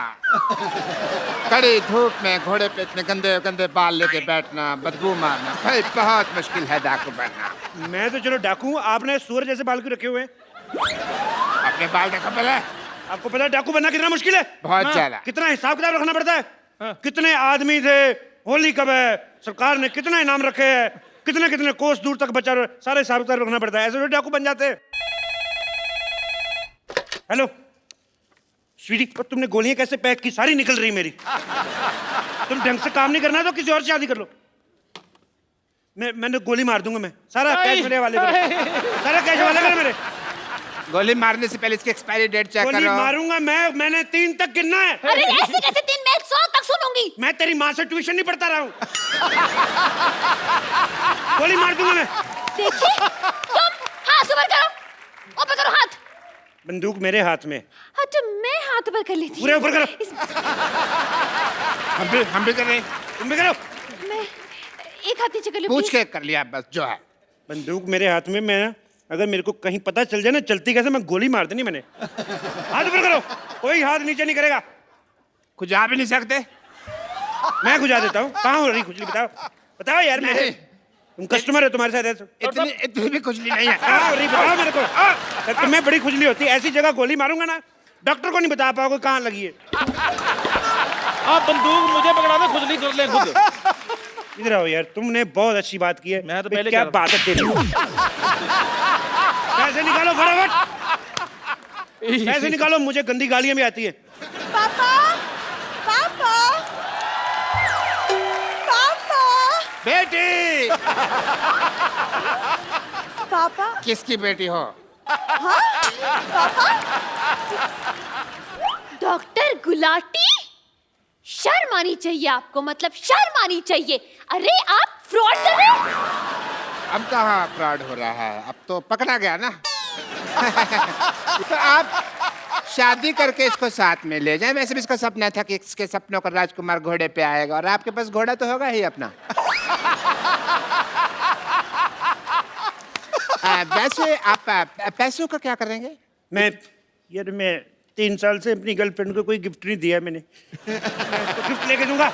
कड़ी धूप में घोड़े पे इतने गंदे गंदे बाल लेके बैठना, बदबू मारना, भाई बहुत मुश्किल है डाकू बनना। मैं तो चलो डाकू हूं, आपने सूअर जैसे बाल क्यों रखे हुए हैं? अपने बाल देखो पहले। आपको पता है डाकू बनना कितना मुश्किल है? बहुत ज्यादा। कितना हिसाब किताब रखना पड़ता है। कितने आदमी थे, होली कब है, सरकार ने कितना इनाम रखे हैं, कितने कितने कोस दूर तक बचा रहे, सारे हिसाब किताब रखना पड़ता है। ऐसे तो डाकू बन जाते हैं। हेलो स्वीटी, पर तुमने गोलियां कैसे पैक की? सारी निकल रही मेरी। तुम ढंग से काम नहीं करना तो किसी और से शादी कर लो। मैंने गोली मार दूंगा। मैं सारा कैश मेरे हवाले करो, सारा कैश हवाले करो मेरे। गोली मारने से पहले इसकी एक्सपायरी डेट चेक गोली करो। मारूंगा मैंने 3 तक गिनना है। अरे ऐसे कैसे 3? मैं 100 तक सुनूंगी। मैं तेरी माँ से ट्यूशन नहीं पढ़ता रहा हूँ। गोली मार दूंगा मैं। देखिए तुम हाथ ऊपर करो, ऊपर करो हाथ। बंदूक मेरे हाथ में। हाँ तो मैं हाथ ऊपर कर लेती। पूरे ऊपर करो। हम भी कर रहे हैं। तुम भी करो। मैं एक हाथ नीचे कर लूं पूछ please? के कर लिया बस जो है। बंदूक मेरे हाथ में। मैं अगर मेरे को कहीं पता चल जाए ना चलती कैसे, मैं गोली मार देनी मैंने। हाथ ऊपर करो, कोई हाथ नीचे नहीं करेगा। खुजा भी नहीं सकते। मैं खुजा देता हूँ। कहाँ हो रही खुजली? बताओ बताओ यार। मेरे तुम कस्टमर हो, तुम्हारे साथ ऐसा इतनी भी खुजली नहीं है। कहाँ हो रही बताओ मेरे को। तुम्हें बड़ी खुजली होती है, ऐसी जगह गोली मारूंगा ना डॉक्टर को नहीं बता पाओगे कहाँ लगी है। आप बंदूक मुझे पकड़ा दो, खुजली कर ले खुद। इधर आओ यार, तुमने बहुत अच्छी बात की है। मैं तो भाई, पहले क्या कह बात है तेरी। पैसे निकालो फटाफट, पैसे निकालो। मुझे गंदी गालियां भी आती है। पापा पापा पापा बेटी। पापा किसकी बेटी हो? डॉक्टर गुलाटी, शर्म आनी चाहिए आपको, मतलब शर्म आनी चाहिए। अरे आप फ्रॉड कर रहे हो। अब कहाँ फ्रॉड हो रहा है, अब तो पकड़ा गया ना। तो आप शादी करके इसको साथ में ले जाएं। वैसे भी इसका सपना था कि इसके सपनों का राजकुमार घोड़े पे आएगा, और आपके पास घोड़ा तो होगा ही अपना। वैसे आप पैसों का क्या करेंगे? मैं 3 साल से अपनी गर्लफ्रेंड को कोई गिफ्ट नहीं दिया मैंने। तो गिफ्ट लेके दूंगा।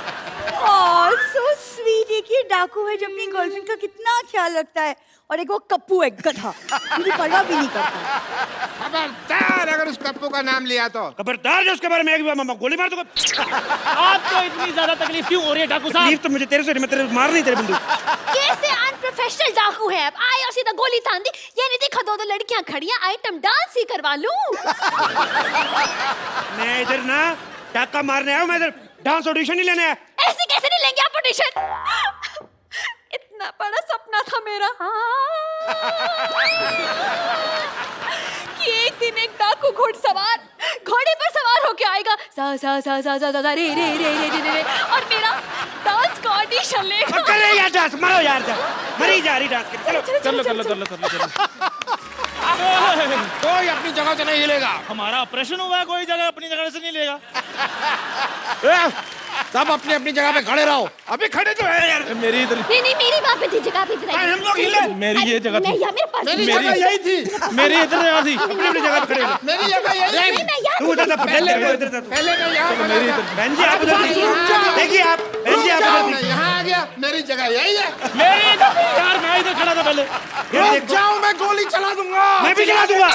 ओह सो स्वीट। एक ये डाकू है जो अपनी गर्लफ्रेंड का कितना ख्याल रखता है, और एक वो कप्पू है गधा, मुझे परवाह भी नहीं करता। खबरदार अगर उस कप्पू का नाम लिया तो। खबरदार जो उसके बारे में एक भी मामा गोली मार दूंगा। आपको इतनी ज्यादा तकलीफ क्यों हो रही है डाकू साहब? तकलीफ तो मुझे तेरे से नहीं, मैं तेरे मार नहीं तेरे बंदूक। कैसे अनप्रोफेशनल डाकू है आप? आए और सीधा गोली तान दी। ये नहीं देखा दो लड़कियां खड़ी हैं, आइटम डांस ही करवा लूं। मैं इधर ना डाका मारने आया हूं, मैं इधर डांस ऑडिशन नहीं लेने आया। ऐसे कैसे नहीं लेंगे आप ऑडिशन? इतना बड़ा सपना था मेरा कि एक दिन एक डाकू घोड़े पर सवार होके आएगा, सा सा सा सा सा सा रे रे रे रे रे, और मेरा डांस का ऑडिशन लेगा। करे यार डांस, मारो यार डांस, मरी जा रही डांस के। चलो कर लो। कोई अपनी जगह से नहीं हिलेगा। हमारा ऑपरेशन हुआ है, कोई जगह अपनी जगह से नहीं लेगा। सब अपनी अपनी जगह पे खड़े रहो। अभी खड़े तो है यार। मेरी इधर नहीं मेरी बात पे थी, जगह पे थी। हम लोग हिले। मेरी ये जगह थी। मेरे पास मेरी जगह यही थी। मेरी इधर जगह थी। अपनी अपनी जगह पे खड़े हो। मेरी जगह यही थी। तू उधर था, पहले इधर था। पहले मैं यहाँ मेरी इधर। बहन जी आप उधर देखिए, आप बहन जी आप उधर मैं यहाँ आ गया, मेरी जगह यही है। मेरी इधर यार, मैं इधर खड़ा था पहले। रुक जाओ, मैं गोली चला दूंगा। मैं भी चला दूंगा।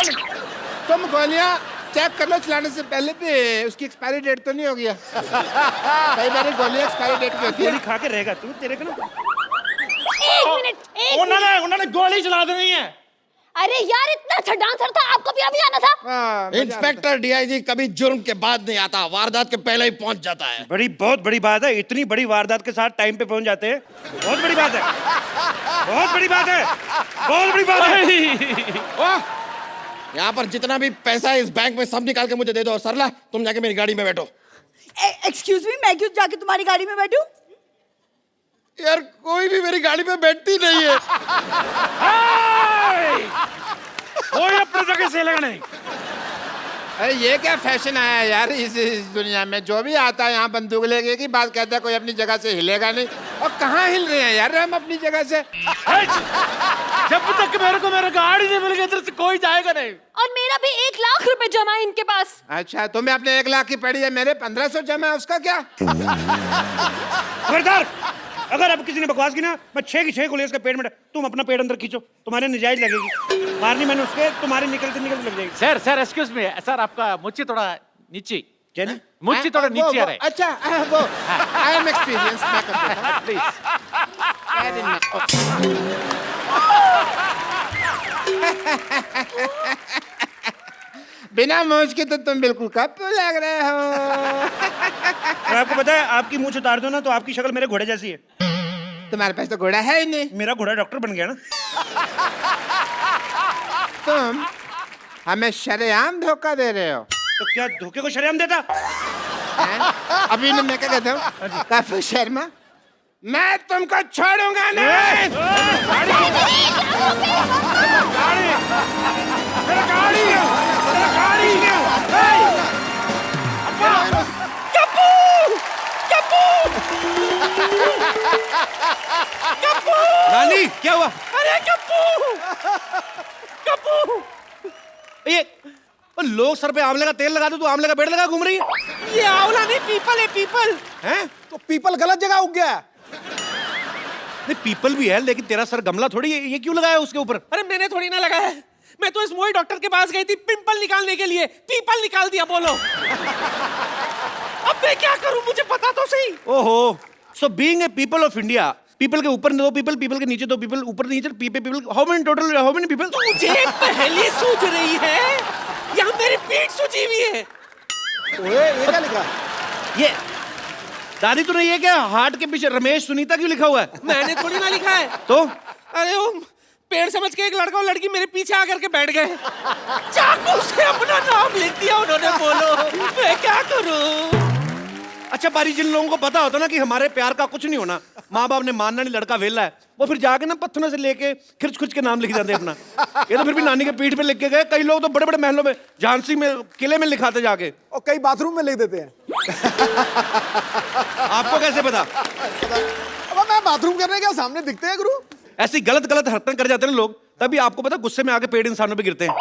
तुम गोलियां चेक कर लो चलाने से पहले भी, उसकी एक्सपायरी डेट तो नहीं हो गया? कई बार गोलियां एक्सपायरी डेट पे होती है। गोली खा के रहेगा तू, तेरे को ना। एक मिनट। उन्होंने गोली चला देनी है। अरे यार इतना अच्छा डांसर था, आपको भी अभी आना था। इंस्पेक्टर डीआईजी कभी जुर्म के बाद नहीं आता, वारदात के पहले ही पहुंच जाता है। बहुत बड़ी बात है, इतनी बड़ी वारदात के साथ टाइम पे पहुंच जाते हैं। बहुत बड़ी बात है, बहुत बड़ी बात है, बहुत बड़ी बात है। यहाँ पर जितना भी पैसा है इस बैंक में सब निकाल के मुझे दे दो, और सरला तुम जाके मेरी गाड़ी में बैठो। एक्सक्यूज मी, मैं क्यों जाके तुम्हारी गाड़ी में बैठूं? यार कोई भी मेरी गाड़ी में बैठती नहीं है। कोई अपने जगह से लेगा नहीं। अरे ये क्या फैशन आया यार इस दुनिया में? जो भी आता है यहाँ बंदूक लेके एक ही बात कहता है, कोई अपनी जगह से हिलेगा नहीं। और कहाँ हिल रहे हैं यार हम अपनी जगह से? जब तक मेरे को मेरा गाड़ी नहीं मिल गई इधर से कोई जाएगा नहीं। और मेरा भी 1 लाख रुपए जमा है इनके पास। अच्छा, तुम्हें अपने 1 लाख की पड़ी है, मेरे 1500 जमा है, उसका क्या? खबरदार अगर अब किसी ने बकवास की ना, मैं 6 की 6 गोली इसके पेट में। तुम अपना पेट अंदर खींचो, तुम्हारे नजायज लगेगी। मारनी मैंने उसके, तुम्हारे निकलते निकलते लग जाएगी। सर एक्सक्यूज मी सर, आपका मुच्ची थोड़ा नीचे। क्या नहीं? मुच्ची थोड़ा नीचे आ रहा है। अच्छा वो आई एम एक्सपीरियंस, मैं कर देता हूं, प्लीज। बिना मूंछ के तो तुम बिल्कुल कप्पू लग रहे हो। और आपको पता है, आपकी मूंछ उतार दो ना तो आपकी शक्ल मेरे घोड़े जैसी है। तुम्हारे पास तो घोड़ा है ही नहीं। मेरा घोड़ा डॉक्टर बन गया ना। तुम हमें शरेआम धोखा दे रहे हो। तो क्या धोखे को शरेआम देता? अभी ने मैं क्या कहता हूँ, कप्पू शर्मा, मैं तुमको छोड़ूंगा नहीं। नानी क्या हुआ? अरे कप्पू ये लोग सर पे आंवले का तेल लगा दो, तू आंवले का पेड़ लगा घूम रही है। ये आंवला नहीं, पीपल है, पीपल हैं? तो पीपल गलत जगह उग गया। नहीं पीपल भी है, लेकिन तेरा सर गमला थोड़ी है, ये क्यों लगाया उसके ऊपर? अरे मैंने थोड़ी ना लगाया है, मैं तो इस मोई डॉक्टर के पास गई थी पिंपल निकालने के लिए, पीपल निकाल दिया। बोलो अब मैं क्या करूं, मुझे पता तो सही। ओहो, so being a people of India, people के ऊपर 2 पीपल, पीपल के नीचे 2 पीपल, ऊपर नीचे पीपल, हाउ मेनी पीपल? तुझे पहले सूझ रही है, यहाँ मेरी पीठ सूझी हुई है। ये क्या लिखा? ये दादी तूने ये क्या हार्ट के पीछे रमेश सुनीता क्यों लिखा हुआ है? मैंने थोड़ी ना लिखा है। तो अरे वो पेड़ समझ के एक लड़का और लड़की मेरे पीछे आकर के बैठ गए, चाकू से अपना नाम लिख दिया उन्होंने। बोलो मैं क्या करूं? अच्छा पारी, जिन लोगों को पता होता ना कि हमारे प्यार का कुछ नहीं होना, माँ बाप ने मानना नहीं, लड़का वेला है, वो फिर जाके ना पत्थरों से लेके खिर्च खुच के नाम लिख देते अपना। ये तो फिर भी नानी के पीठ पे लिख के गए। कई लोग तो बड़े बड़े महलों में, झांसी में, किले में लिखाते जाके, और कई बाथरूम में लिख देते हैं। आपको कैसे पता? अब मैं बाथरूम करने क्या सामने दिखते हैं गुरु? ऐसी गलत गलत हरकतें कर जाते हैं ना लोग, तभी आपको पता गुस्से में आके पेड़ इंसानों पे गिरते हैं।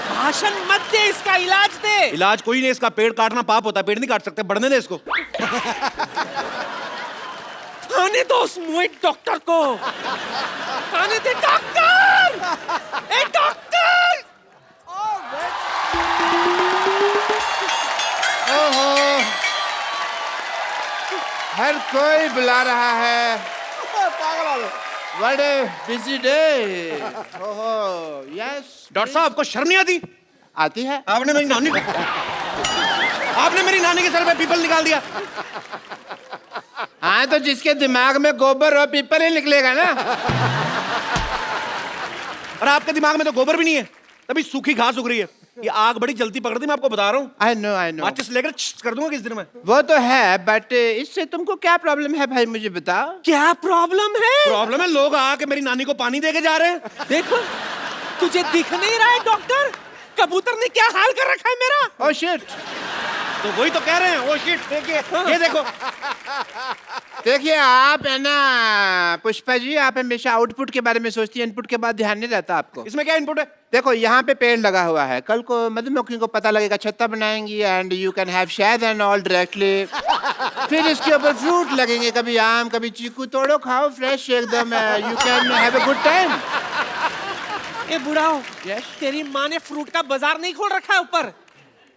भाषण मत दे, इसका इलाज दे। इलाज कोई नहीं, इसका पेड़ काटना पाप होता है, पेड़ नहीं काट सकते, बढ़ने दे इसको। आने दो उस मोहित डॉक्टर को, आने दे। डॉक्टर, ए डॉक्टर। ओहो, हर कोई बुला रहा है। पागल आ गए। What a busy day. ओहो, yes. डॉक्टर साहब, आपको शर्म नहीं आती? आती है। आपने मेरी नानी के सर पे पीपल निकाल दिया। हाँ, तो जिसके दिमाग में गोबर और पीपल ही निकलेगा ना। और आपके दिमाग में तो गोबर भी नहीं है, तभी सूखी घास उग रही है। ये आग बड़ी जल्दी पकड़ती, मैं आपको बता रहा हूँ। I know. माचिस लेकर कर दूंगा किस दिन में। वो तो है, बट इससे तुमको क्या प्रॉब्लम है भाई, मुझे बताओ। क्या प्रॉब्लम है? प्रॉब्लम है, लोग आके मेरी नानी को पानी दे के जा रहे हैं। देखो, तुझे दिख नहीं रहा है डॉक्टर? कबूतर ने क्या हाल कर रखा है मेरा। Oh shit. तो वही तो कह रहे हैं, ओ शिट। देखिए, ये देखो। देखिए आप है ना पुष्पा जी, आप हमेशा आउटपुट के बारे में सोचती है, इनपुट के बाद ध्यान नहीं रहता आपको। इसमें क्या इनपुट है? देखो यहाँ पे पेड़ लगा हुआ है, कल को मधुमक्खी को पता लगेगा, छत्ता बनाएंगी एंड यू कैन हैव शहद एंड ऑल डायरेक्टली। फिर इसके ऊपर फ्रूट लगेंगे, कभी आम कभी चीकू, तोड़ो खाओ फ्रेश एकदम, you can have a good time. ए बुढ़ाओ, तेरी माँ ने फ्रूट का बाजार नहीं खोल रखा है ऊपर?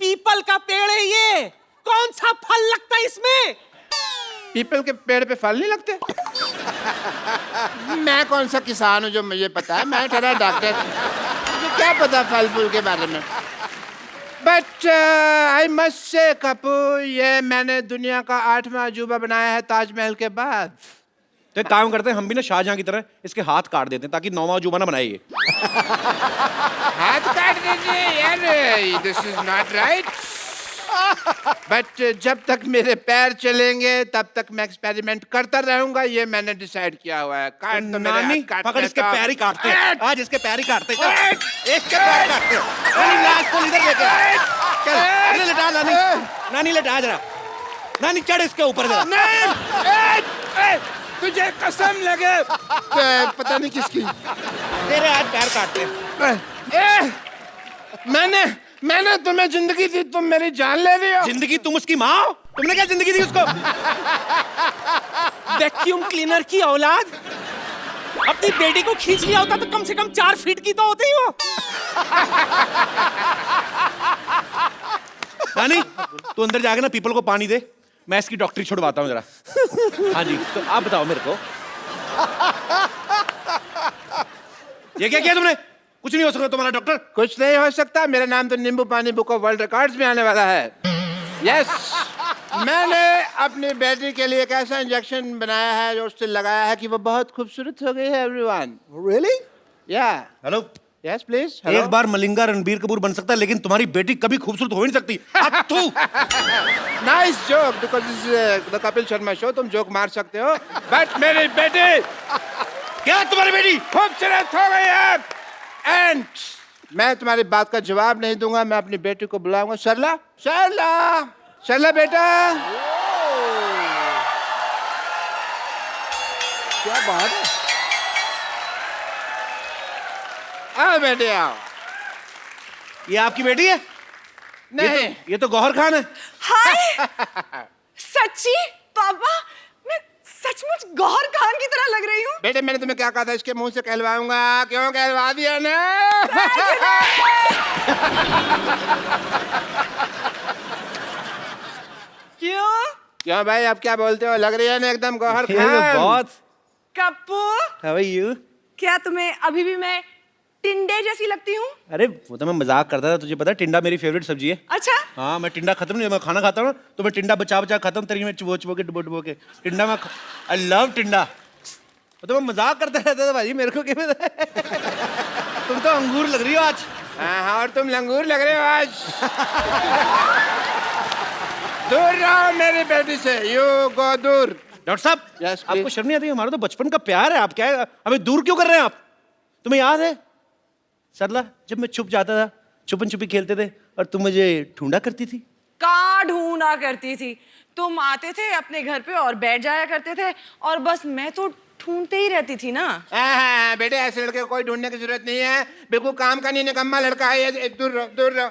पीपल का पेड़ है ये, कौन सा फल लगता है इसमें? पीपल के पेड़ पे फल नहीं लगते? मैं कौन सा किसान हूँ जो मुझे पता है, मैं ठहरा डॉक्टर, मुझे क्या पता फल फूल के बारे में। But I must say Kapoor, ये मैंने दुनिया का 8वां अजूबा बनाया है ताजमहल के बाद। तो एक काम करते हैं, हम भी ना शाहजहां की तरह इसके हाथ काट देते हैं, ताकि 9वां अजूबा ना बनाए ये। हाथ काट दीजिए यार, this is not right. But जब तक मेरे पैर चलेंगे तब तक मैं एक्सपेरिमेंट करता रहूंगा, ये मैंने डिसाइड किया हुआ है। काट तो मेरे नानी, हाथ काट पकड़ इसके देता हूं। पैर ही काटते हैं आज, इसके पैर ही काटते हैं। इसके पैर काटते हैं। नानी, लाश को इधर लेके चल, इधर लेटा नानी। नानी लेटा जरा, नानी चढ़ इसके ऊपर जरा। नहीं, तुझे कसम लगे, पता नहीं किसकी, तेरे आज पैर काटते हैं। मैंने तुम्हें जिंदगी दी, तुम मेरी जान ले रही हो। जिंदगी? तुम उसकी माँ हो? तुमने क्या जिंदगी दी उसको? वैक्यूम क्लीनर की औलाद, अपनी बेटी को खींच लिया होता तो कम से कम 4 फीट की तो होती वो। नानी, तू अंदर जाके ना पीपल को पानी दे, मैं इसकी डॉक्टरी छुड़वाता हूँ जरा। हाँ जी, तो आप बताओ मेरे को, ये क्या किया तुमने? कुछ नहीं हो सकता तुम्हारा डॉक्टर। कुछ नहीं हो सकता, मेरा नाम तो नींबू पानी बुक ऑफ वर्ल्ड रिकॉर्ड्स में आने वाला है। यस, मैंने अपनी बेटी के लिए एक ऐसा इंजेक्शन बनाया है जो उससे लगाया है कि वो बहुत खूबसूरत हो गई है। Everyone Really? या हेलो, यस प्लीज। एक बार मलिंगा रणबीर कपूर बन सकता है, लेकिन तुम्हारी बेटी कभी खूबसूरत हो ही नहीं सकती। Nice joke, because this is the Kapil Sharma show, तुम जोक मार सकते हो, बट मेरी बेटी, क्या तुम्हारी बेटी खूबसूरत हो गई है। एंड मैं तुम्हारी बात का जवाब नहीं दूंगा, मैं अपनी बेटी को बुलाऊंगा। सरला, सरला, सरला बेटा। क्या बात है? आओ बेटे आओ। ये आपकी बेटी है? नहीं, ये तो गौहर खान है। हाय, सच्ची पापा, मैं सचमुच गौहर खान की तरह लग रही हूँ। बेटे मैंने तुम्हें क्या कहा था, इसके मुंह से कहलवाऊंगा, क्यों कहलवा दिया ना? क्यों भाई, आप क्या बोलते हो, लग रही है ना एकदम गौहर खान। बहुत। Kappu, How are you? क्या तुम्हें अभी भी मैं टिंडे जैसी लगती हूँ? अरे वो तो मैं मजाक करता था, तुझे पता है टिंडा मेरी फेवरेट सब्जी है। अच्छा, हाँ, मैं टिंडा खत्म नहीं, मैं खाना खाता हूँ तो मैं टिंडा बचा बचा खाता हूँ, तरी में चुबो चुबो के डुबो डुबो के टिंडा में। आई लव टिंडा। तो मैं मजाक करता रहता था भाई, मेरे को क्या पता है। तुम तो अंगूर लग रही हो आज। हाँ, और तुम लंगूर लग रहे हो आज। दूर रहो मेरी बेटी से, यू गो दूर। डॉक्टर साहब, Yes, please. आपको शर्म नहीं आती? हमारा तो बचपन का प्यार है, आप क्या है? हमें दूर क्यों कर रहे हैं आप? तुम्हें याद है सरला, जब मैं छुप जाता था, छुपन छुपी खेलते थे और तुम मुझे ढूंढा करती थी? कहाँ ढूंढा करती थी? तुम आते थे अपने घर पे और बैठ जाया करते थे, और बस मैं तो ढूंढते ही रहती थी ना। हाँ, बेटे ऐसे लड़के को कोई ढूंढने की जरूरत नहीं है, बिल्कुल काम का नहीं, निकम्मा लड़का है ये। दूर रहो, दूर रहो।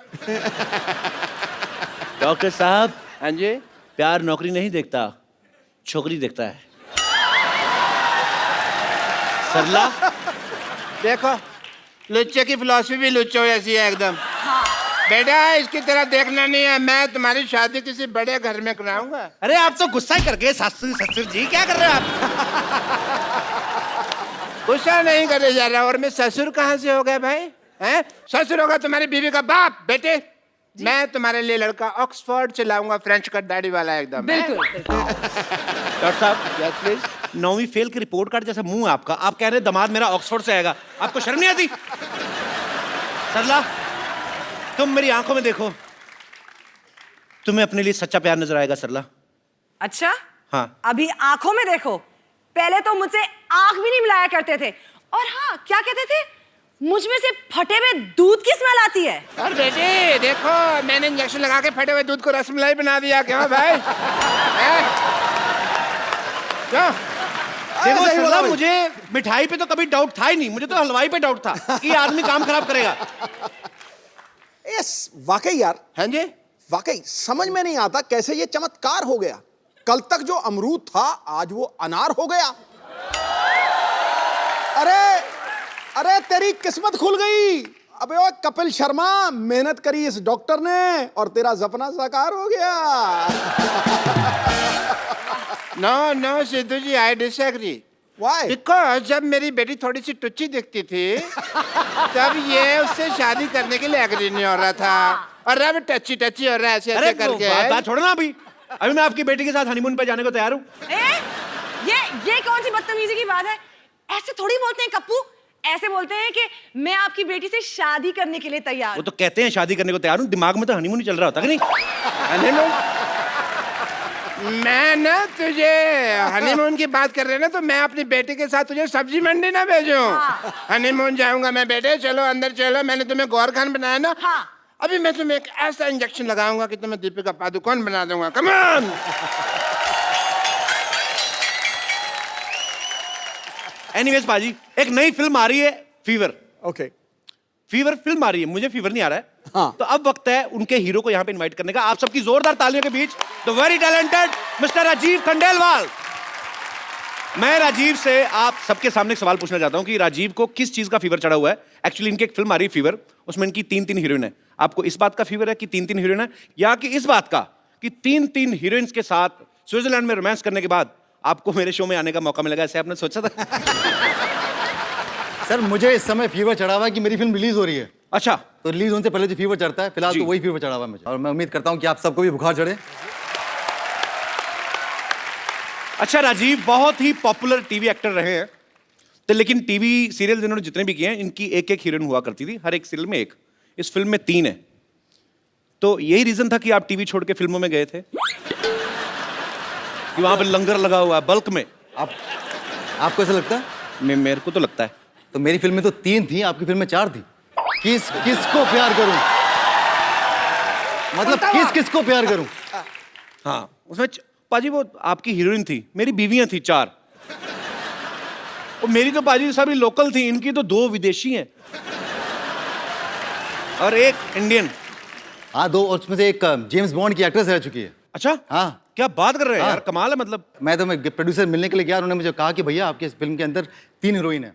डॉक्टर साहब, हाँ जी, प्यार नौकरी नहीं देखता, छोकरी देखता है। सरला, देखो लुच्चे की फिलॉसफी भी लुच्चो ऐसी है एकदम। बेटा इसकी तरह देखना नहीं है, मैं तुम्हारी शादी किसी बड़े घर में कराऊंगा। अरे आप तो गुस्सा ही कर गए ससुर ससुर जी, क्या कर रहे हो आप? गुस्सा नहीं करे जा रहा, और मैं ससुर कहाँ से हो गया भाई? हैं? ससुर होगा तुम्हारी बीवी का बाप। बेटे मैं तुम्हारे लिए लड़का ऑक्सफोर्ड से लाऊंगा, फ्रेंच कट दाढ़ी वाला एकदम। बिल्कुल। डॉक्टर साहब, यस प्लीज। 9वीं फेल की रिपोर्ट कार्ड जैसा मुंह आपका, आप कह रहे हैं दामाद मेरा ऑक्सफोर्ड से आएगा, आपको शर्म नहीं आती? सरला, तुम मेरी आंखों में देखो, तुम्हें अपने लिए सच्चा प्यार नजर आएगा सरला। अच्छा, हाँ। अभी आंखों में देखो, पहले तो मुझसे आंख भी नहीं मिलाया करते थे, और हाँ क्या कहते थे, मुझ में से फटे हुए दूध की स्मेल आती है। और बेटे देखो मैंने इंजेक्शन लगा के फटे हुए दूध को रसमलाई बना दिया। क्यों भाई? क्यों? देखो सरला, मुझे मिठाई पे तो कभी डाउट था ही नहीं, मुझे तो हलवाई पे डाउट था कि ये आदमी काम खराब करेगा। यस, वाकई यार, हाँ जी, वाकई समझ में नहीं आता कैसे ये चमत्कार हो गया। कल तक जो अमरूद था आज वो अनार हो गया। अरे अरे तेरी किस्मत खुल गई। अबे ओ कपिल शर्मा, मेहनत करी इस डॉक्टर ने और तेरा सपना साकार हो गया। No no Sidhu ji, I disagree. Why? Because जब मेरी बेटी थोड़ी सी टुच्ची दिखती थी तब ये उससे शादी करने के लिए एग्री नहीं हो रहा था, और अब टच्ची टच्ची हो रहा है ऐसे ऐसे करके। बात छोड़ो ना, अभी मैं आपकी बेटी के साथ हनीमून पे जाने को तैयार हूँ। ये कौन सी बदतमीजी की बात है? ऐसे थोड़ी बोलते हैं कप्पू, ऐसे बोलते हैं कि मैं आपकी बेटी से शादी करने के लिए तैयार। वो तो कहते हैं शादी करने को तैयार हूँ, दिमाग में तो हनीमून ही चल रहा होता है कि नहीं? हनीमून? मैं ना तुझे हनीमून की बात कर रहे ना, तो मैं अपनी बेटी के साथ तुझे सब्जी मंडी ना भेजूं। हनीमून जाऊंगा मैं। बेटे चलो अंदर चलो, मैंने तुम्हें गौर खान बनाया ना। अभी मैं तुम्हें एक ऐसा इंजेक्शन लगाऊंगा कि तुम्हें दीपिका पादुकोण बना दूंगा। Come on. एनीवेज पाजी, एक नई फिल्म आ रही है, फीवर। ओके, फीवर फिल्म आ रही है, मुझे फीवर नहीं आ रहा है। हाँ। तो अब वक्त है उनके हीरो को यहाँ पे इनवाइट करने का। आप सबकी जोरदार तालियों के बीच the very talented mister Rajiv Khandelwal. मैं राजीव से आप सबके सामने एक सवाल पूछना चाहता हूँ कि राजीव को किस चीज का फीवर चढ़ा हुआ है। एक्चुअली इनकी एक फिल्म आ रही है फीवर, उसमें इनकी 3 हीरोइन है। आपको इस बात का फीवर है कि 3 हीरोइन है, या कि इस बात का कि 3 हीरोइंस के साथ स्विट्जरलैंड में रोमांस करने के बाद आपको मेरे शो में आने का मौका मिलेगा, ऐसे आपने सोचा था? सर मुझे इस समय फीवर चढ़ा हुआ है कि मेरी फिल्म रिलीज हो रही है। अच्छा, तो रिलीज होने से पहले जो फीवर चढ़ता है, फिलहाल जी। तो वही फीवर चढ़ा हुआ है मुझे, और मैं उम्मीद करता हूँ कि आप सबको भी बुखार चढ़े। अच्छा राजीव बहुत ही पॉपुलर टीवी एक्टर रहे हैं, तो लेकिन टीवी सीरियल इन्होंने जितने भी किए हैं, इनकी एक हीरोइन हुआ करती थी, हर एक सीरियल में एक। इस फिल्म में 3 है, तो यही रीजन था कि आप टीवी छोड़ के फिल्मों में गए थे कि वहां पर लंगर लगा हुआ है बल्क में। आपको ऐसा लगता है? मेरे को तो लगता है। तो मेरी फिल्म में तो 3 थी, आपकी फिल्म में 4 थी। किसको प्यार करूं? मतलब किसको प्यार करूं? हाँ, उसमें पाजी वो आपकी हीरोइन थी, मेरी बीवियां थी 4। और मेरी तो पाजी सभी लोकल थी, इनकी तो 2 विदेशी हैं और एक इंडियन। हाँ 2, और उसमें से एक जेम्स बॉन्ड की एक्ट्रेस रह चुकी है। अच्छा, हाँ। क्या बात कर रहे हैं हाँ। यार, कमाल है। मतलब मैं प्रोड्यूसर मिलने के लिए गया, उन्होंने मुझे कहा कि भैया आपके इस फिल्म के अंदर 3 हीरोइन है।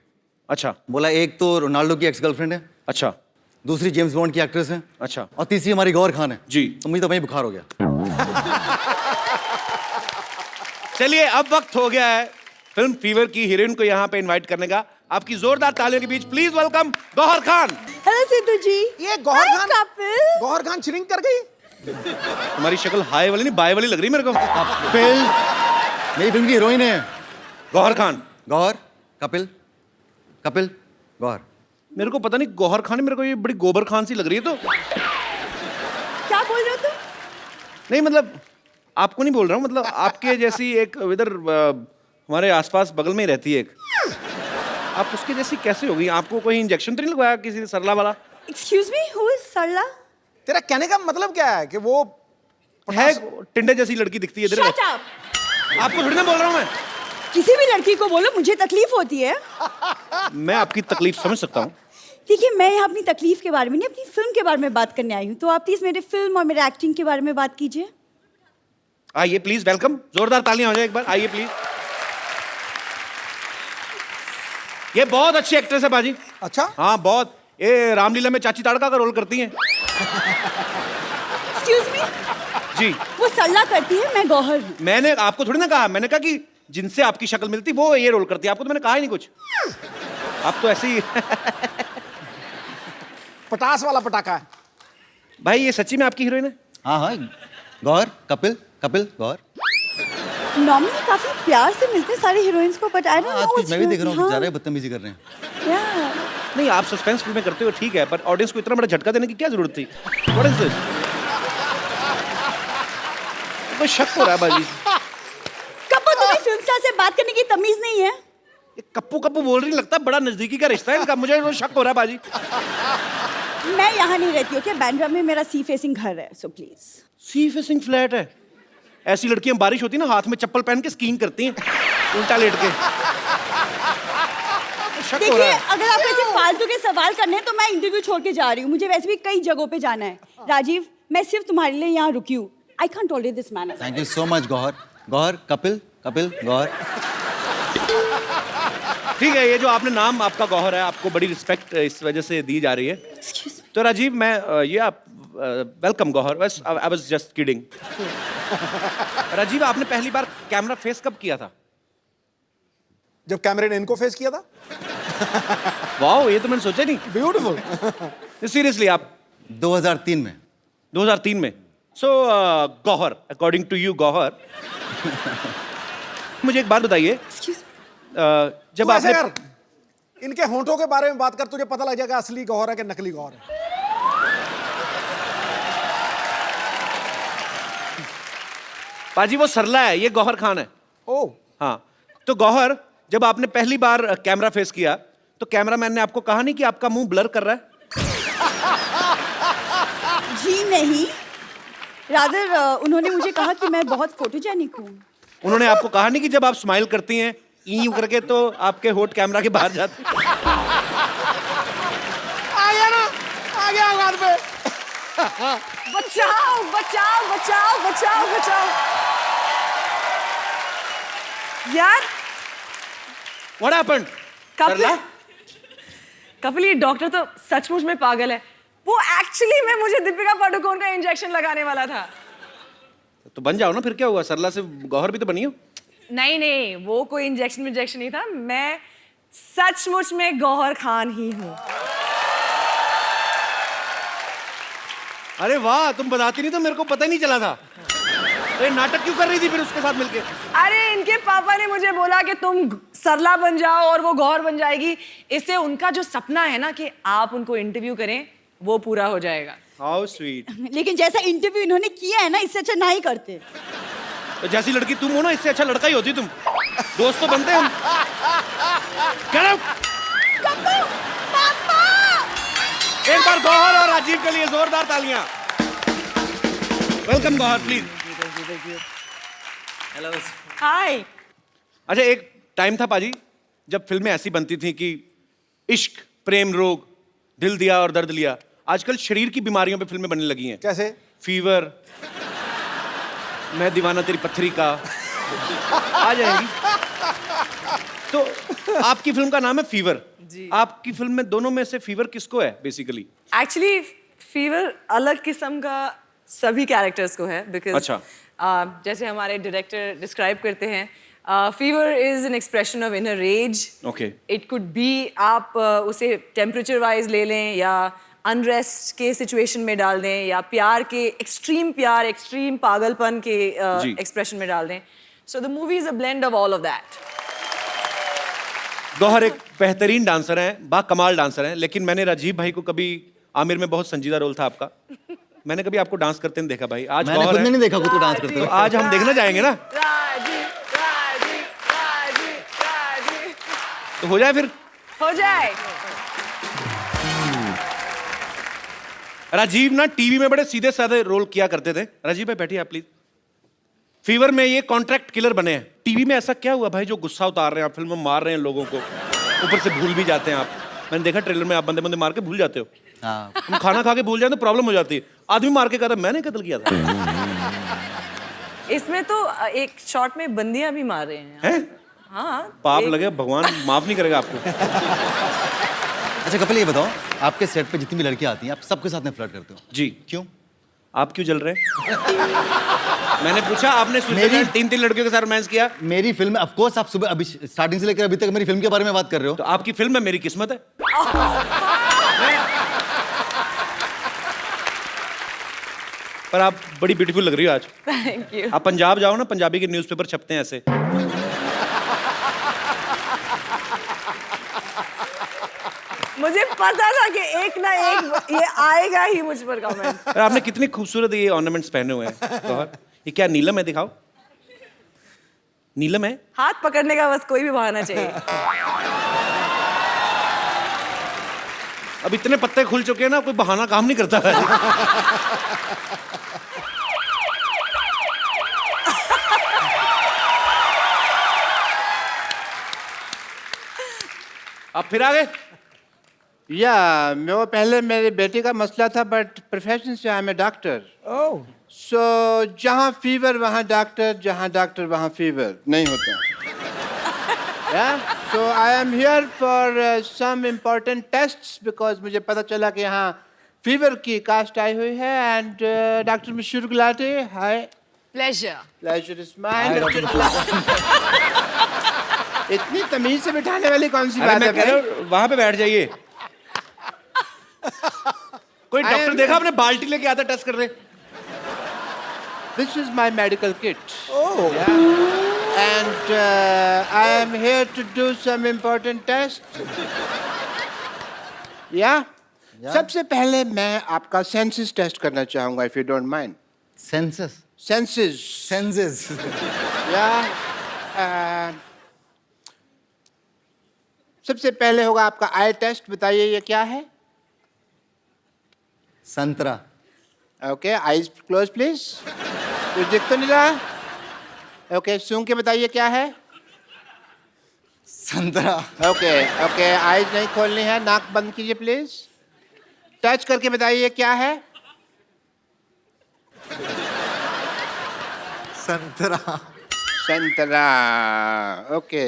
अच्छा। बोला एक तो रोनाल्डो की एक्स गर्लफ्रेंड है, अच्छा। दूसरी जेम्स बॉन्ड की एक्ट्रेस है, अच्छा। और तीसरी हमारी गौर खान है। जी। तो मुझे तो वहीं बुखार हो गया। चलिए अब वक्त हो गया है फिल्म फीवर की हीरोइन को यहाँ पे इनवाइट करने का। आपकी जोरदार तालियों के बीच please welcome Gauhar Khan. Hello Sidhu ji. ये गौहर Hi, खान, कपिल। गौहर खान श्रिंक कर गई। तुम्हारी शक्ल हाई वाली नहीं बाय वाली लग रही मेरे को। कपिल मेरी फिल्म की हीरोइन है। गौहर खान। गौहर, कपिल, कपिल, गौहर। मेरे को पता नहीं गौहर खान, मेरे को ये बड़ी गोबर खान सी लग रही है। तो क्या बोल रहे हो तुम? नहीं मतलब आपको नहीं बोल रहा हूँ, मतलब आपके जैसी एक इधर हमारे आसपास बगल में ही रहती है एक, आप उसके जैसी कैसे होगी? आपको कोई इंजेक्शन तो नहीं लगवाया किसी सरला वाला? एक्सक्यूज मी, हु इज सरला? तेरा कहने का मतलब क्या है कि वो है टिंडे जैसी लड़की दिखती है इधर। Shut up. आपको थोड़ी ना बोल रहा हूँ मैं। किसी भी लड़की को बोलो, मुझे तकलीफ होती है। मैं आपकी तकलीफ समझ सकता हूँ। देखिए, मैं यहाँ अपनी तकलीफ के बारे में नहीं, अपनी फिल्म के बारे में बात करने आई हूँ। तो आप प्लीज मेरे फिल्म और मेरे एक्टिंग के बारे में बात कीजिए। आइए प्लीज, वेलकम, जोरदार तालियां हो जाए एक बार, आइए प्लीज। ये बहुत अच्छी एक्ट्रेस है बाजी। अच्छा? हाँ बहुत, ये रामलीला में चाची ताड़का का रोल करती हैं। एक्सक्यूज मी, जी वो सरला करती है, मैं गौहर हूँ। मैंने आपको थोड़ी ना कहा, मैंने कहा कि जिनसे आपकी शक्ल मिलती वो ये रोल करती है। आपको तो मैंने कहा ही नहीं कुछ, आप तो ऐसे ही पटास वाला पटाखा है। भाई ये सच्ची में आपकी हीरोइन है? हाँ हाँ, गौहर, कपिल, कपिल, गौहर। नॉर्मली काफी प्यार से मिलते हैं सारे हीरोइंस को, बट आई डोंट नो। आजकल मैं भी देख रहा हूँ ज्यादा बदतमीजी कर रहे हैं। नहीं, आप सस्पेंस फिल्में करते हो ठीक है, पर ऑडियंस को इतना बड़ा झटका देने की क्या जरूरत थी? What is this? कोई शक हो रहा है बाजी। कप्पू, तुम्हें फिल्म स्टार से बात करने की तमीज नहीं है? ये कप्पू कप्पू बोल रही, लगता है बड़ा नजदीकी का रिश्ता है इनका, मुझे तो शक हो रहा है बाजी। मैं यहाँ नहीं रहती हूँ, क्या बांद्रा में मेरा सी फेसिंग घर है, so please. Sea facing flat है? ऐसी लड़कियां बारिश होती है ना, हाथ में चप्पल पहन के स्कीइंग करती हैं उल्टा लेट के। शक हो देखिए, रहा है। अगर आपको ऐसे फालतू के सवाल करने हैं तो मैं इंटरव्यू छोड़ के जा रही हूँ। मुझे वैसे भी कई जगहों पे जाना है। राजीव, मैं सिर्फ तुम्हारे लिए यहाँ रुकी हूँ। I can't tolerate this man. Thank you so much Gauhar. Gauhar, Kapil, Kapil, Gauhar. ठीक है, ये जो आपने नाम आपका गौहर है, आपको बड़ी रिस्पेक्ट इस वजह से दी जा रही है। तो राजीव, मैं ये आप वेलकम गौहर, बस I was just kidding. Rajiv, आपने पहली बार कैमरा फेस कब किया था? जब कैमरे ने इनको फेस किया था। वाओ, ये तो मैंने सोचा नहीं। ब्यूटीफुल। सीरियसली आप 2003 में। 2003 में। So Gauhar, according to you Gauhar, मुझे एक बात बताइए, जब तू ऐसे आपने कर, इनके होंठों के बारे में बात कर, तुझे पता लग जाएगा असली गौहर है कि नकली गौहर है। पाजी वो सरला है, ये गौहर खान है। ओ हाँ, तो गौहर, जब आपने पहली बार कैमरा फेस किया तो कैमरामैन ने आपको कहा नहीं कि आपका मुंह ब्लर कर रहा है? जी नहीं, रादर उन्होंने मुझे कहा कि मैं बहुत फोटोजेनिक हूँ। उन्होंने आपको कहा नहीं कि जब आप स्माइल करती हैं यूं करके तो आपके होठ कैमरा के बाहर जाते? आ गया ना, आ गया औकात पे। बचाओ बचाओ बचाओ बचाओ बचाओ यार। What happened? कपिल, कपिल ये डॉक्टर तो सचमुच में पागल है। वो एक्चुअली में मुझे दीपिका पादुकोण का इंजेक्शन लगाने वाला था। तो बन जाओ ना, फिर क्या हुआ? सरला से गौहर भी तो बनी हो। नहीं नहीं, वो कोई इंजेक्शन नहीं था। मैं सचमुच में गौहर खान ही हूँ। अरे वाह, तुम बताती नहीं तो मेरे को पता ही नहीं चला था। तो ये नाटक क्यों कर रही थी फिर उसके साथ मिलके? अरे इनके पापा ने मुझे बोला कि तुम सरला बन जाओ और वो गौहर बन जाएगी। इससे उनका जो सपना है ना कि आप उनको इंटरव्यू करें, वो पूरा हो जाएगा। How sweet. लेकिन जैसा इंटरव्यू इन्होंने किया है ना, इससे अच्छा ना ही करते। तो जैसी लड़की तुम हो ना, इससे अच्छा लड़का ही होती तुम। दोस्त तो बनते हम। Get out! एक बार गौहर और राजीव के लिए जोरदार तालियां। Welcome Gauhar, please. Hello hi. अच्छा, एक टाइम था पाजी जब फिल्में ऐसी बनती थी कि इश्क, प्रेम रोग, दिल दिया और दर्द लिया। आजकल शरीर की बीमारियों पे फिल्में बनने लगी हैं। कैसे? फीवर, मैं दीवाना तेरी पत्थरी का, आ जाएंगी। तो आपकी फिल्म का नाम है फीवर। आपकी फिल्म में दोनों में से फीवर किसको है बेसिकली? एक्चुअली फीवर अलग किस्म का सभी कैरेक्टर्स को है, बिकॉज अच्छा। जैसे हमारे डायरेक्टर डिस्क्राइब करते हैं, fever is an expression of inner rage. Okay. It could be, आप उसे टेम्परेचर वाइज ले लें या अनरेस्ट के सिचुएशन में डाल दें या प्यार, एक्सट्रीम पागलपन के एक्सप्रेशन में डाल दें। So the movie is a blend of all of that. Gauhar एक बेहतरीन डांसर हैं, बा कमाल डांसर हैं, लेकिन मैंने राजीव भाई को कभी, आमिर में बहुत संजीदा रोल था आपका, मैंने कभी आपको डांस करते नहीं देखा भाई, आज मैंने गौर खुद है। ने नहीं देखा खुद को डांस करते तो हुए। आज हम देखना चाहेंगे ना, राजीव राजीव राजीव राजीव तो हो जाए फिर। हो जाए। राजीव ना टीवी में बड़े सीधे साधे रोल किया करते थे। राजीव भाई बैठिए आप प्लीज। फीवर में ये कॉन्ट्रैक्ट किलर बने हैं। टीवी में ऐसा क्या हुआ भाई जो गुस्सा उतार रहे हैं आप, फिल्म में मार रहे हैं लोगों को, ऊपर से भूल भी जाते हैं आप। मैंने देखा ट्रेलर में आप बंदे बंदे मार के भूल जाते हो। हाँ। हम खाना खा के भूल जाए तो प्रॉब्लम हो जाती है। आदमी मार के कहता मैंने कत्ल किया था। इसमें तो एक शॉट में बंदियां भी मार रहे हैं। हैं? हाँ पाप लगे, भगवान माफ नहीं करेगा आपको। अच्छा कपिल ये बताओ, आपके सेट पे जितनी भी लड़कियां आती हैं आप सबके साथ में फ्लर्ट करते हो? जी। क्यों? आप क्यों जल रहे हैं? मैंने पूछा, आपने स्विट्जरलैंड 3 लड़कियों के साथ रोमांस किया। मेरी फिल्म, ऑफ कोर्स आप सुबह अभी स्टार्टिंग से लेकर अभी तक मेरी फिल्म के बारे में बात कर रहे हो। तो आपकी फिल्म है, मेरी किस्मत है। पर आप बड़ी ब्यूटीफुल लग रही हो आज। Thank you. आप पंजाब जाओ ना, पंजाबी के न्यूज़पेपर छपते हैं ऐसे। मुझे पता था कि एक ना एक ये आएगा ही मुझ पर कमेंट। और आपने कितनी खूबसूरत ये ऑर्नामेंट्स पहने हुए हैं। गौहर, ये क्या नीलम है? दिखाओ। नीलम है? हाथ पकड़ने का बस कोई भी बहाना चाहिए। अब इतने पत्ते खुल चुके हैं ना, कोई बहाना काम नहीं करता है। आप फिर आ गए? या वो पहले मेरी बेटी का मसला था, बट प्रोफेशन से आई एम ए डॉक्टर। सो जहाँ फीवर वहाँ डॉक्टर, जहाँ डॉक्टर वहाँ फीवर नहीं होता। So I am here for some important tests because मुझे पता चला कि यहाँ फीवर की कास्ट आई हुई है। एंड डॉक्टर मशहूर गुलाटी, हाय। प्लेजर। Pleasure is mine. इतनी तमीज से बिठाने वाली कौन सी बात है भाई? वहां पे बैठ जाइए। कोई डॉक्टर देखा आपने बाल्टी लेके आता टेस्ट कर रहे? This is my medical kit. Oh. Yeah. And I am here to do some important tests. Yeah. सबसे पहले मैं आपका सेंसस टेस्ट करना चाहूंगा, if you don't mind. Census? Senses. Senses? Yeah. सबसे पहले होगा आपका आई टेस्ट। बताइए ये क्या है? संतरा। Okay, eyes close please. कुछ दिख तो नहीं रहा? ओके, सूंघ के बताइए क्या है? संतरा। ओके ओके, आईज नहीं खोलनी है, नाक बंद कीजिए प्लीज। टच करके बताइए क्या है? संतरा। संतरा। ओके,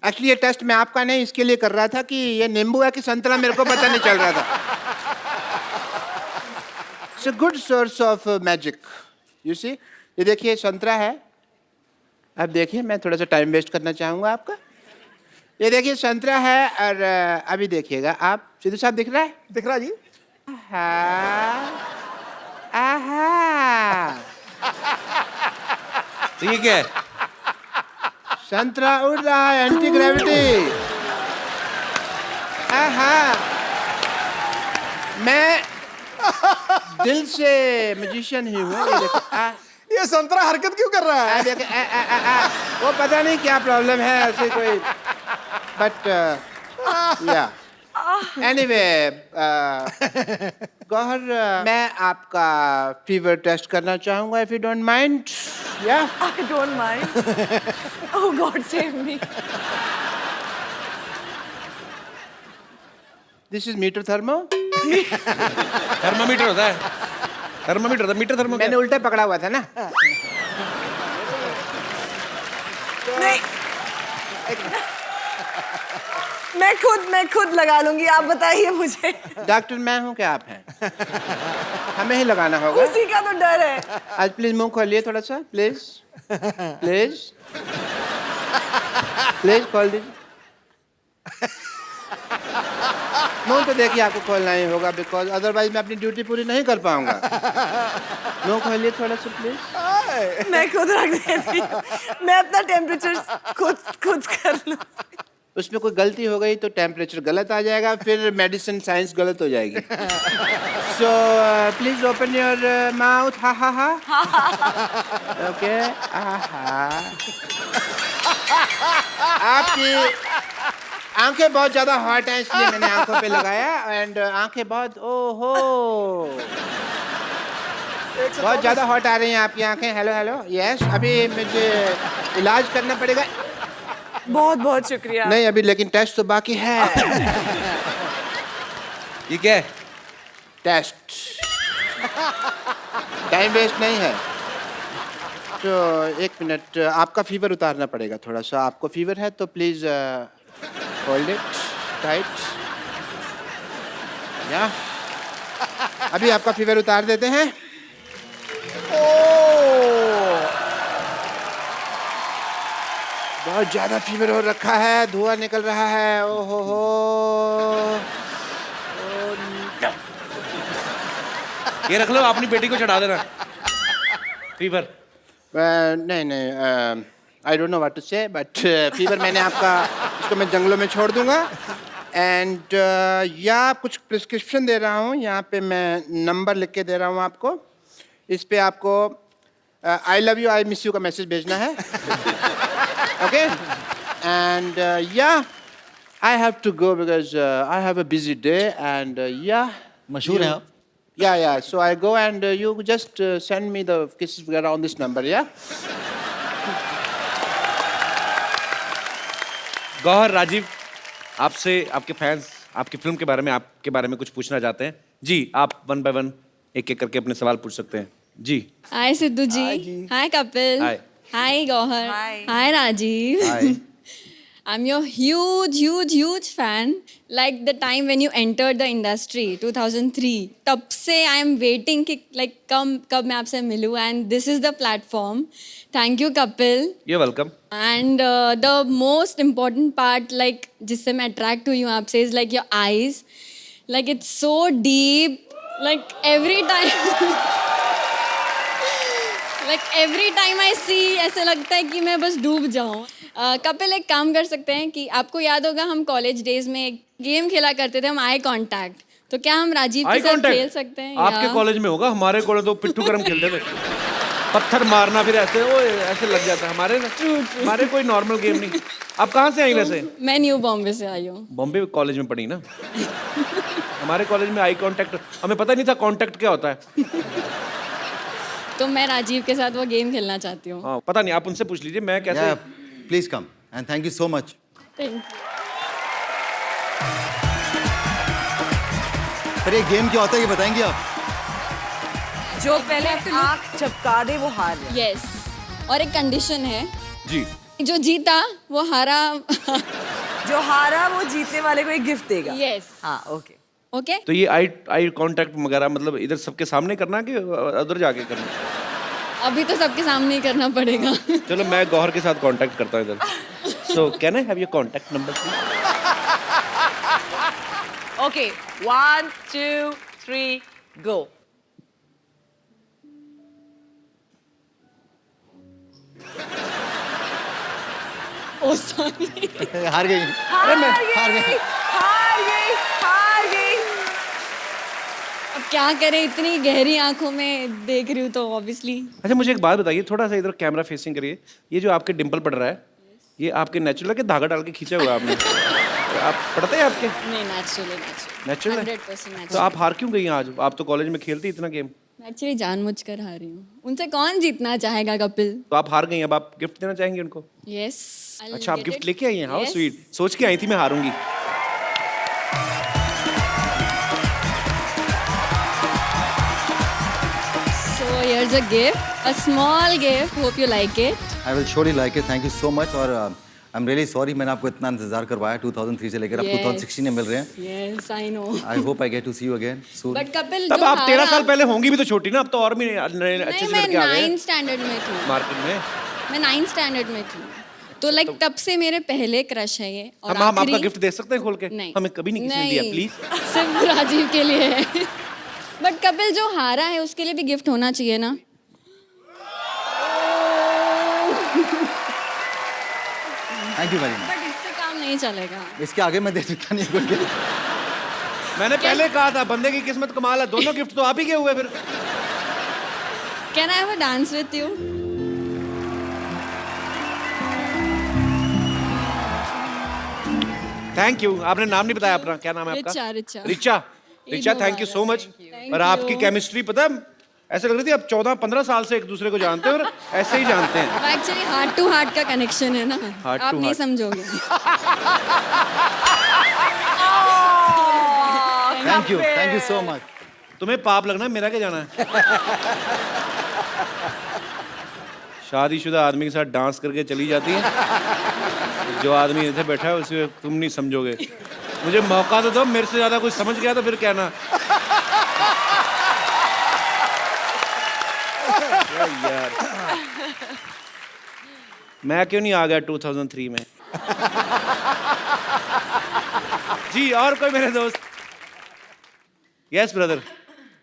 एक्चुअली ये टेस्ट मैं आपका नहीं इसके लिए कर रहा था कि ये नींबू है कि संतरा मेरे को पता नहीं चल रहा था। It's a good source of magic, you see. ये देखिए संतरा है। अब देखिए, मैं थोड़ा सा टाइम वेस्ट करना चाहूँगा आपका। ये देखिए संतरा है, और अभी देखिएगा आप। सिद्धू साहब दिख रहा है? दिख रहा जी? आहा। तो ये क्या है? संतरा उड़ रहा है, एंटी ग्रेविटी। आहा। मैं दिल से मैजिशियन ही हूँ। ये देखो, ये संतरा हरकत क्यों कर रहा है? वो पता नहीं क्या प्रॉब्लम है ऐसे कोई, बट या एनीवे गौहर, मैं आपका फीवर टेस्ट करना चाहूँगा, इफ यू डोंट माइंड। या I don't mind. Oh God, save me. This is meter thermo. Thermometer होता है। थर्मामीटर होता है, मीटर थर्मो। मैंने उल्टा पकड़ा हुआ था ना। नहीं, मैं खुद लगा लूंगी। आप बताइए मुझे। डॉक्टर मैं हूँ क्या आप हैं? हमें ही लगाना होगा। उसी का तो डर है। आज प्लीज मुंह खोलिए थोड़ा सा, प्लीज प्लीज प्लीज खोल दीजिए। मुंह तो देखिए आपको खोलना ही होगा, बिकॉज अदरवाइज मैं अपनी ड्यूटी पूरी नहीं कर पाऊंगा। मुंह खोलिए थोड़ा सा प्लीज। मैं खुद रख देती हूँ। मैं अपना टेम्परेचर खुद कर लूँ। उसमें कोई गलती हो गई तो टेम्परेचर गलत आ जाएगा, फिर मेडिसिन साइंस गलत हो जाएगी। So please open your mouth. हा हा हा। ओके। आपकी आंखें बहुत ज्यादा हॉट हैं, इसलिए मैंने आंखों पे लगाया। एंड आंखें बहुत, ओहो, बहुत ज्यादा हॉट आ रही हैं आपकी आंखें। Hello hello, yes. अभी मुझे इलाज करना पड़ेगा। बहुत बहुत शुक्रिया। नहीं अभी, लेकिन टेस्ट तो बाकी है। ये क्या है? टेस्ट। टाइम वेस्ट नहीं है। तो एक मिनट, आपका फीवर उतारना पड़ेगा थोड़ा सा। आपको फीवर है तो प्लीज होल्ड इट टाइट। या अभी आपका फीवर उतार देते हैं। बहुत ज्यादा फीवर हो रखा है, धुआं निकल रहा है। ओहो हो। ये रख लो, अपनी बेटी को चढ़ा देना। फीवर। नहीं नहीं, I don't know what to say, but fever मैंने आपका, इसको मैं जंगलों में छोड़ दूंगा। एंड या कुछ प्रिस्क्रिप्शन दे रहा हूँ, यहाँ पे मैं नंबर लिख के दे रहा हूँ आपको। इस पे आपको I love you, I miss you का मैसेज भेजना है। Okay. And yeah I have to go because I have a busy day. And yeah मशहूर हैं आप। Yeah. So I go and you just send me the kisses on this number, yeah? Gauhar, Rajiv, आपसे आपके फैंस आपकी फिल्म के बारे में, आपके बारे में कुछ पूछना चाहते हैं। जी, आप 1 by 1 एक-एक करके अपने सवाल पूछ सकते हैं। जी। Hi Sidhu ji. Hi Kapil. Hi. Hi Gauhar. Hi. Hi Rajiv. Hi. I'm your huge fan. Like the time when you entered the industry, 2003. तब से I am waiting कि like कब मैं आपसे मिलूँ, and this is the platform. Thank you Kapil. You're welcome. And the most important part, like जिससे मैं attract हुई हूँ आपसे, is like your eyes. Like it's so deep. Like every time I see, ऐसे लगता है कि मैं बस डूब जाऊँ। कपिल, एक काम कर सकते हैं कि आपको याद होगा हम कॉलेज डेज में एक गेम खेला करते थे, हम आई कांटेक्ट। तो क्या हम राजीव के साथ खेल सकते हैं? आपके कॉलेज में होगा, हमारे कॉलेज तो पिट्ठू करम खेलते थे। पत्थर मारना, फिर ऐसे ओए ऐसे लग जाता है। हमारे कोई नॉर्मल गेम नहीं। आप कहाँ से आई वैसे? मैं न्यू बॉम्बे से आई हूँ। बॉम्बे कॉलेज में पढ़ी ना। हमारे कॉलेज में आई कांटेक्ट, हमें पता नहीं था कांटेक्ट क्या होता है। तो मैं राजीव के साथ वो गेम खेलना चाहती हूँ। हाँ, पता नहीं, आप उनसे पूछ लीजिए मैं कैसे। Please come and thank you so much. Thank you. पर ये गेम क्या होता है ये बताएंगे आप? जो पहले आँख झपका दे वो हार जाए। यस, और एक कंडीशन है। जी। जो जीता वो हारा। जो हारा वो जीतने वाले को एक गिफ्ट देगा। यस। हाँ, ओके। ओके। तो ये आई कांटेक्ट वगैरह मतलब इधर सबके सामने करना कि उधर जाके करना? अभी तो सबके सामने ही करना पड़ेगा। चलो मैं गौहर के साथ कांटेक्ट करता हूँ इधर। So can I have your contact number please? Okay, 1 2 3 go. Oh sorry. हार गई। हार गई। अब क्या करें, इतनी गहरी आंखों में देख रही हूँ तो ऑब्वियसली। अच्छा मुझे एक बात बताइए, थोड़ा सा इधर कैमरा फेसिंग करिए। ये जो आपके डिंपल पड़ रहा है, ये आपके नेचुरल है कि धागा डाल के खींचा हुआ आपने? आप पढ़ते हैं आपके? नहीं, नेचुरली नेचुरल है। 100% नेचुरल। तो आप हार क्यों गई आज? आप तो कॉलेज में खेलती इतना गेम। मैं एक्चुअली जानबूझकर हारी हूँ। उनसे कौन जीतना चाहेगा कपिल? तो आप हार गई, अब आप गिफ्ट देना चाहेंगे उनको? यस। अच्छा, आप गिफ्ट लेके आई हैं? How sweet. सोच के आई थी मैं हारूंगी। So here's a gift, a small gift. Hope you like it. I will surely like it. Thank you so much. और I'm really sorry मैंने आपको इतना इंतजार करवाया 2003 से लेकर अब 2016 में मिल रहे हैं। Yes, I know. I hope I get to see you again soon. But Kapil तब जो आप 13 हारा- साल पहले होंगी भी तो छोटी ना, अब तो और भी अच्छे नहीं, से मैं लड़के आ गए 9th स्टैंडर्ड में थी। मार्केट में। मैं 9th स्टैंडर्ड में थी। तो लाइक तब से मेरे पहले क्रश है ये। और हम आपका आखिरी- गिफ्ट दे सकते हैं खोल के? नहीं, हमें कभी नहीं किसी ने दिया, प्लीज। सिर्फ राजीव के लिए है। बट कपिल जो हारा है उसके लिए भी गिफ्ट होना चाहिए ना। Thank you very much. But इससे काम नहीं नहीं चलेगा। इसके आगे मैं दे सकता नहीं कोई gift। मैंने पहले कहा था बंदे की किस्मत कमाल है, दोनों गिफ्ट तो आप ही के हुए फिर। Can I have a dance with you? Thank you. आपने नाम नहीं बताया अपना, क्या नाम है आपका? Richa. Richa, Richa thank you so much. और आपकी केमिस्ट्री पता है ऐसे लग रही थी आप 14-15 साल से एक दूसरे को जानते हैं और ऐसे ही जानते हैं। एक्चुअली हार्ट टू हार्ट का कनेक्शन है ना, Heart आप to नहीं heart। समझोगे। Thank you so much. तुम्हें पाप लगना है, मेरा क्या जाना है। शादीशुदा आदमी के साथ डांस करके चली जाती है, जो आदमी इधर बैठा है उसे तुम नहीं समझोगे। मुझे मौका तो दो, मेरे से ज्यादा कुछ समझ गया तो फिर क्या ना। यार मैं क्यों नहीं आ गया 2003 में। जी और कोई मेरे दोस्त? यस ब्रदर,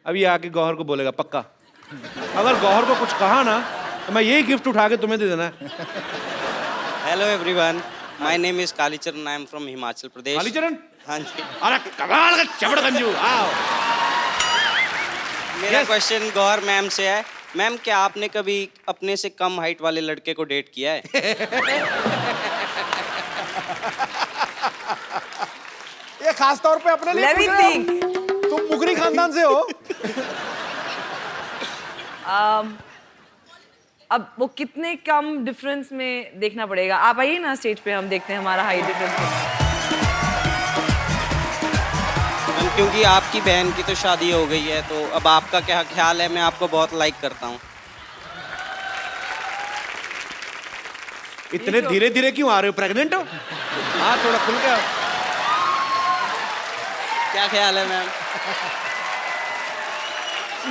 अभी आके गौहर को बोलेगा पक्का। अगर गौहर को कुछ कहा ना तो मैं यही गिफ्ट उठा के तुम्हें दे देना है। Hello everyone, my name is Kalicharan, I am from Himachal Pradesh. Kalicharan? हाँ जी। अरे कमाल का चबड़गंजू, आओ। मेरा क्वेश्चन गौहर मैम से है। मैम, क्या आपने कभी अपने से कम हाइट वाले लड़के को डेट किया है? ये खास तौर पे अपने लिए Let me पूछ रहे हो? think. तुम मुगरी खानदान से हो। अब वो कितने कम डिफरेंस में देखना पड़ेगा। आप आइए ना स्टेज पे, हम देखते हैं हमारा हाइट डिफरेंस। मैम, क्योंकि आपकी बहन की तो शादी हो गई है, तो अब आपका क्या ख्याल है? मैं आपको बहुत लाइक करता हूँ। इतने धीरे धीरे क्यों आ रहे हो? प्रेग्नेंट हो? हाँ थोड़ा खुल के आओ। क्या ख्याल है मैम?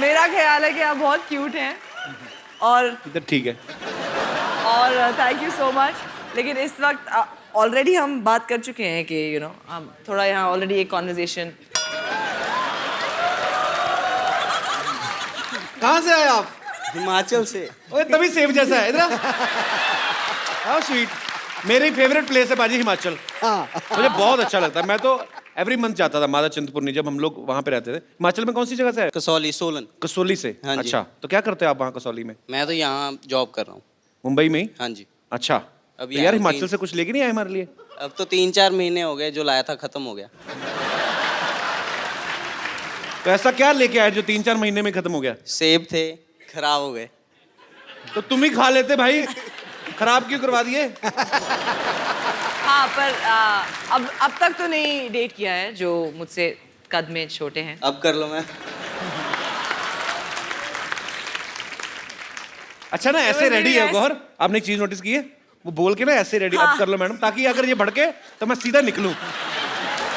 मेरा ख्याल है कि आप बहुत क्यूट हैं और इधर ठीक है। Thank you so much. लेकिन इस वक्त ऑलरेडी हम बात कर चुके हैं कि यू नो हम थोड़ा यहाँ ऑलरेडी एक कॉन्वर्जेशन। कहाँ से आए आप? हिमाचल से। ओए तभी सेब जैसा है। इधर हाउ स्वीट। मेरी फेवरेट प्लेस है बाजी हिमाचल। मुझे बहुत अच्छा लगता है। मैं तो एवरी मंथ जाता था माता चिंतपूर्णी, जब हम लोग वहाँ पे रहते थे। हिमाचल में कौन सी जगह से है? कसौली, सोलन। कसौली से? हाँ जी। अच्छा, तो क्या करते हैं आप वहाँ कसौली में? मैं तो यहाँ जॉब कर रहा हूँ। मुंबई में ही? हाँ जी। अच्छा, अभी तो यार आए हिमाचल तीन- से कुछ लेके नहीं आए हमारे लिए? अब तो 3-4 महीने हो गए, जो लाया था खत्म हो गया। तो ऐसा क्या लेके आए जो 3-4 महीने में खत्म हो गया? सेब थे, खराब हो गए। तो तुम ही खा लेते भाई, खराब क्यों करवा दिए? हाँ पर अब तक तो नहीं डेट किया है जो मुझसे कद में छोटे हैं। अब कर लो मैम। अच्छा ना ऐसे रेडी है गौहर। आपने एक चीज नोटिस की है? वो बोल के ना ऐसे रेडी, अब कर लो मैडम, ताकि अगर ये भड़के तो मैं सीधा निकलूं।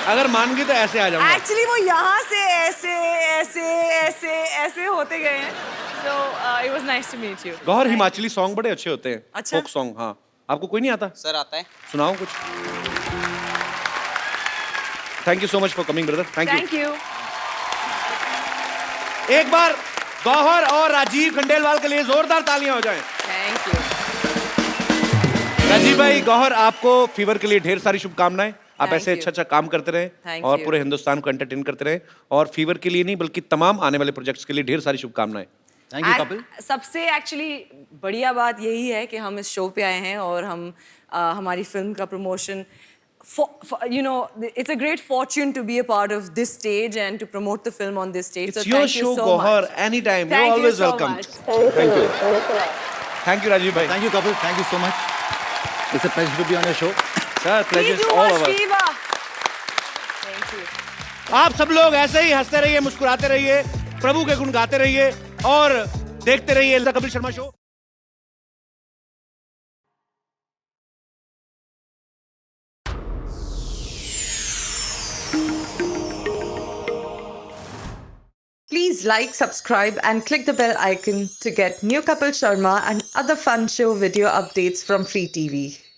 अगर मान गई तो ऐसे आ जाऊंगा। एक्चुअली वो यहाँ से ऐसे ऐसे ऐसे ऐसे होते गए हैं। So it was nice to meet you. Gauhar Himachali song बड़े अच्छे होते हैं। अच्छा? Folk song. हाँ, आपको कोई नहीं आता? सर आता है। सुनाओ कुछ। Thank you so much for coming brother. Thank Thank you. You. एक बार गौहर और राजीव खंडेलवाल के लिए जोरदार तालियां हो जाएं। Thank you. राजीव भाई, गौहर आपको फीवर के लिए ढेर सारी शुभकामनाएं। आप Thank ऐसे you. अच्छा काम करते रहें Thank और you. पूरे हिंदुस्तान को एंटरटेन करते रहें। और फीवर के लिए नहीं बल्कि तमाम आने वाले प्रोजेक्ट्स के लिए ढेर सारी शुभकामनाएं। Thank you Kapil. सबसे एक्चुअली बढ़िया बात यही है कि हम इस शो पे आए हैं और हम हमारी फिल्म का promotion you know it's a great fortune to be a part of this stage and to promote the film on this stage. It's so your thank show, you so Gauhar. much. Anytime. Thank You're you always so welcome. much. Thank you. Thank you, Rajiv bhai. Thank you Kapil. Thank you so much. It's a pleasure to be on your show. Sir, pleasure Please is do all watch of us. Viva. Thank you. आप सब लोग ऐसे ही हंसते रहिए, मुस्कुराते रहिए, प्रभु के गुण गाते रहिए और देखते रहिए the Kapil Sharma show. Please like, subscribe and click the bell icon to get new Kapil Sharma and other fun show video updates from Free TV.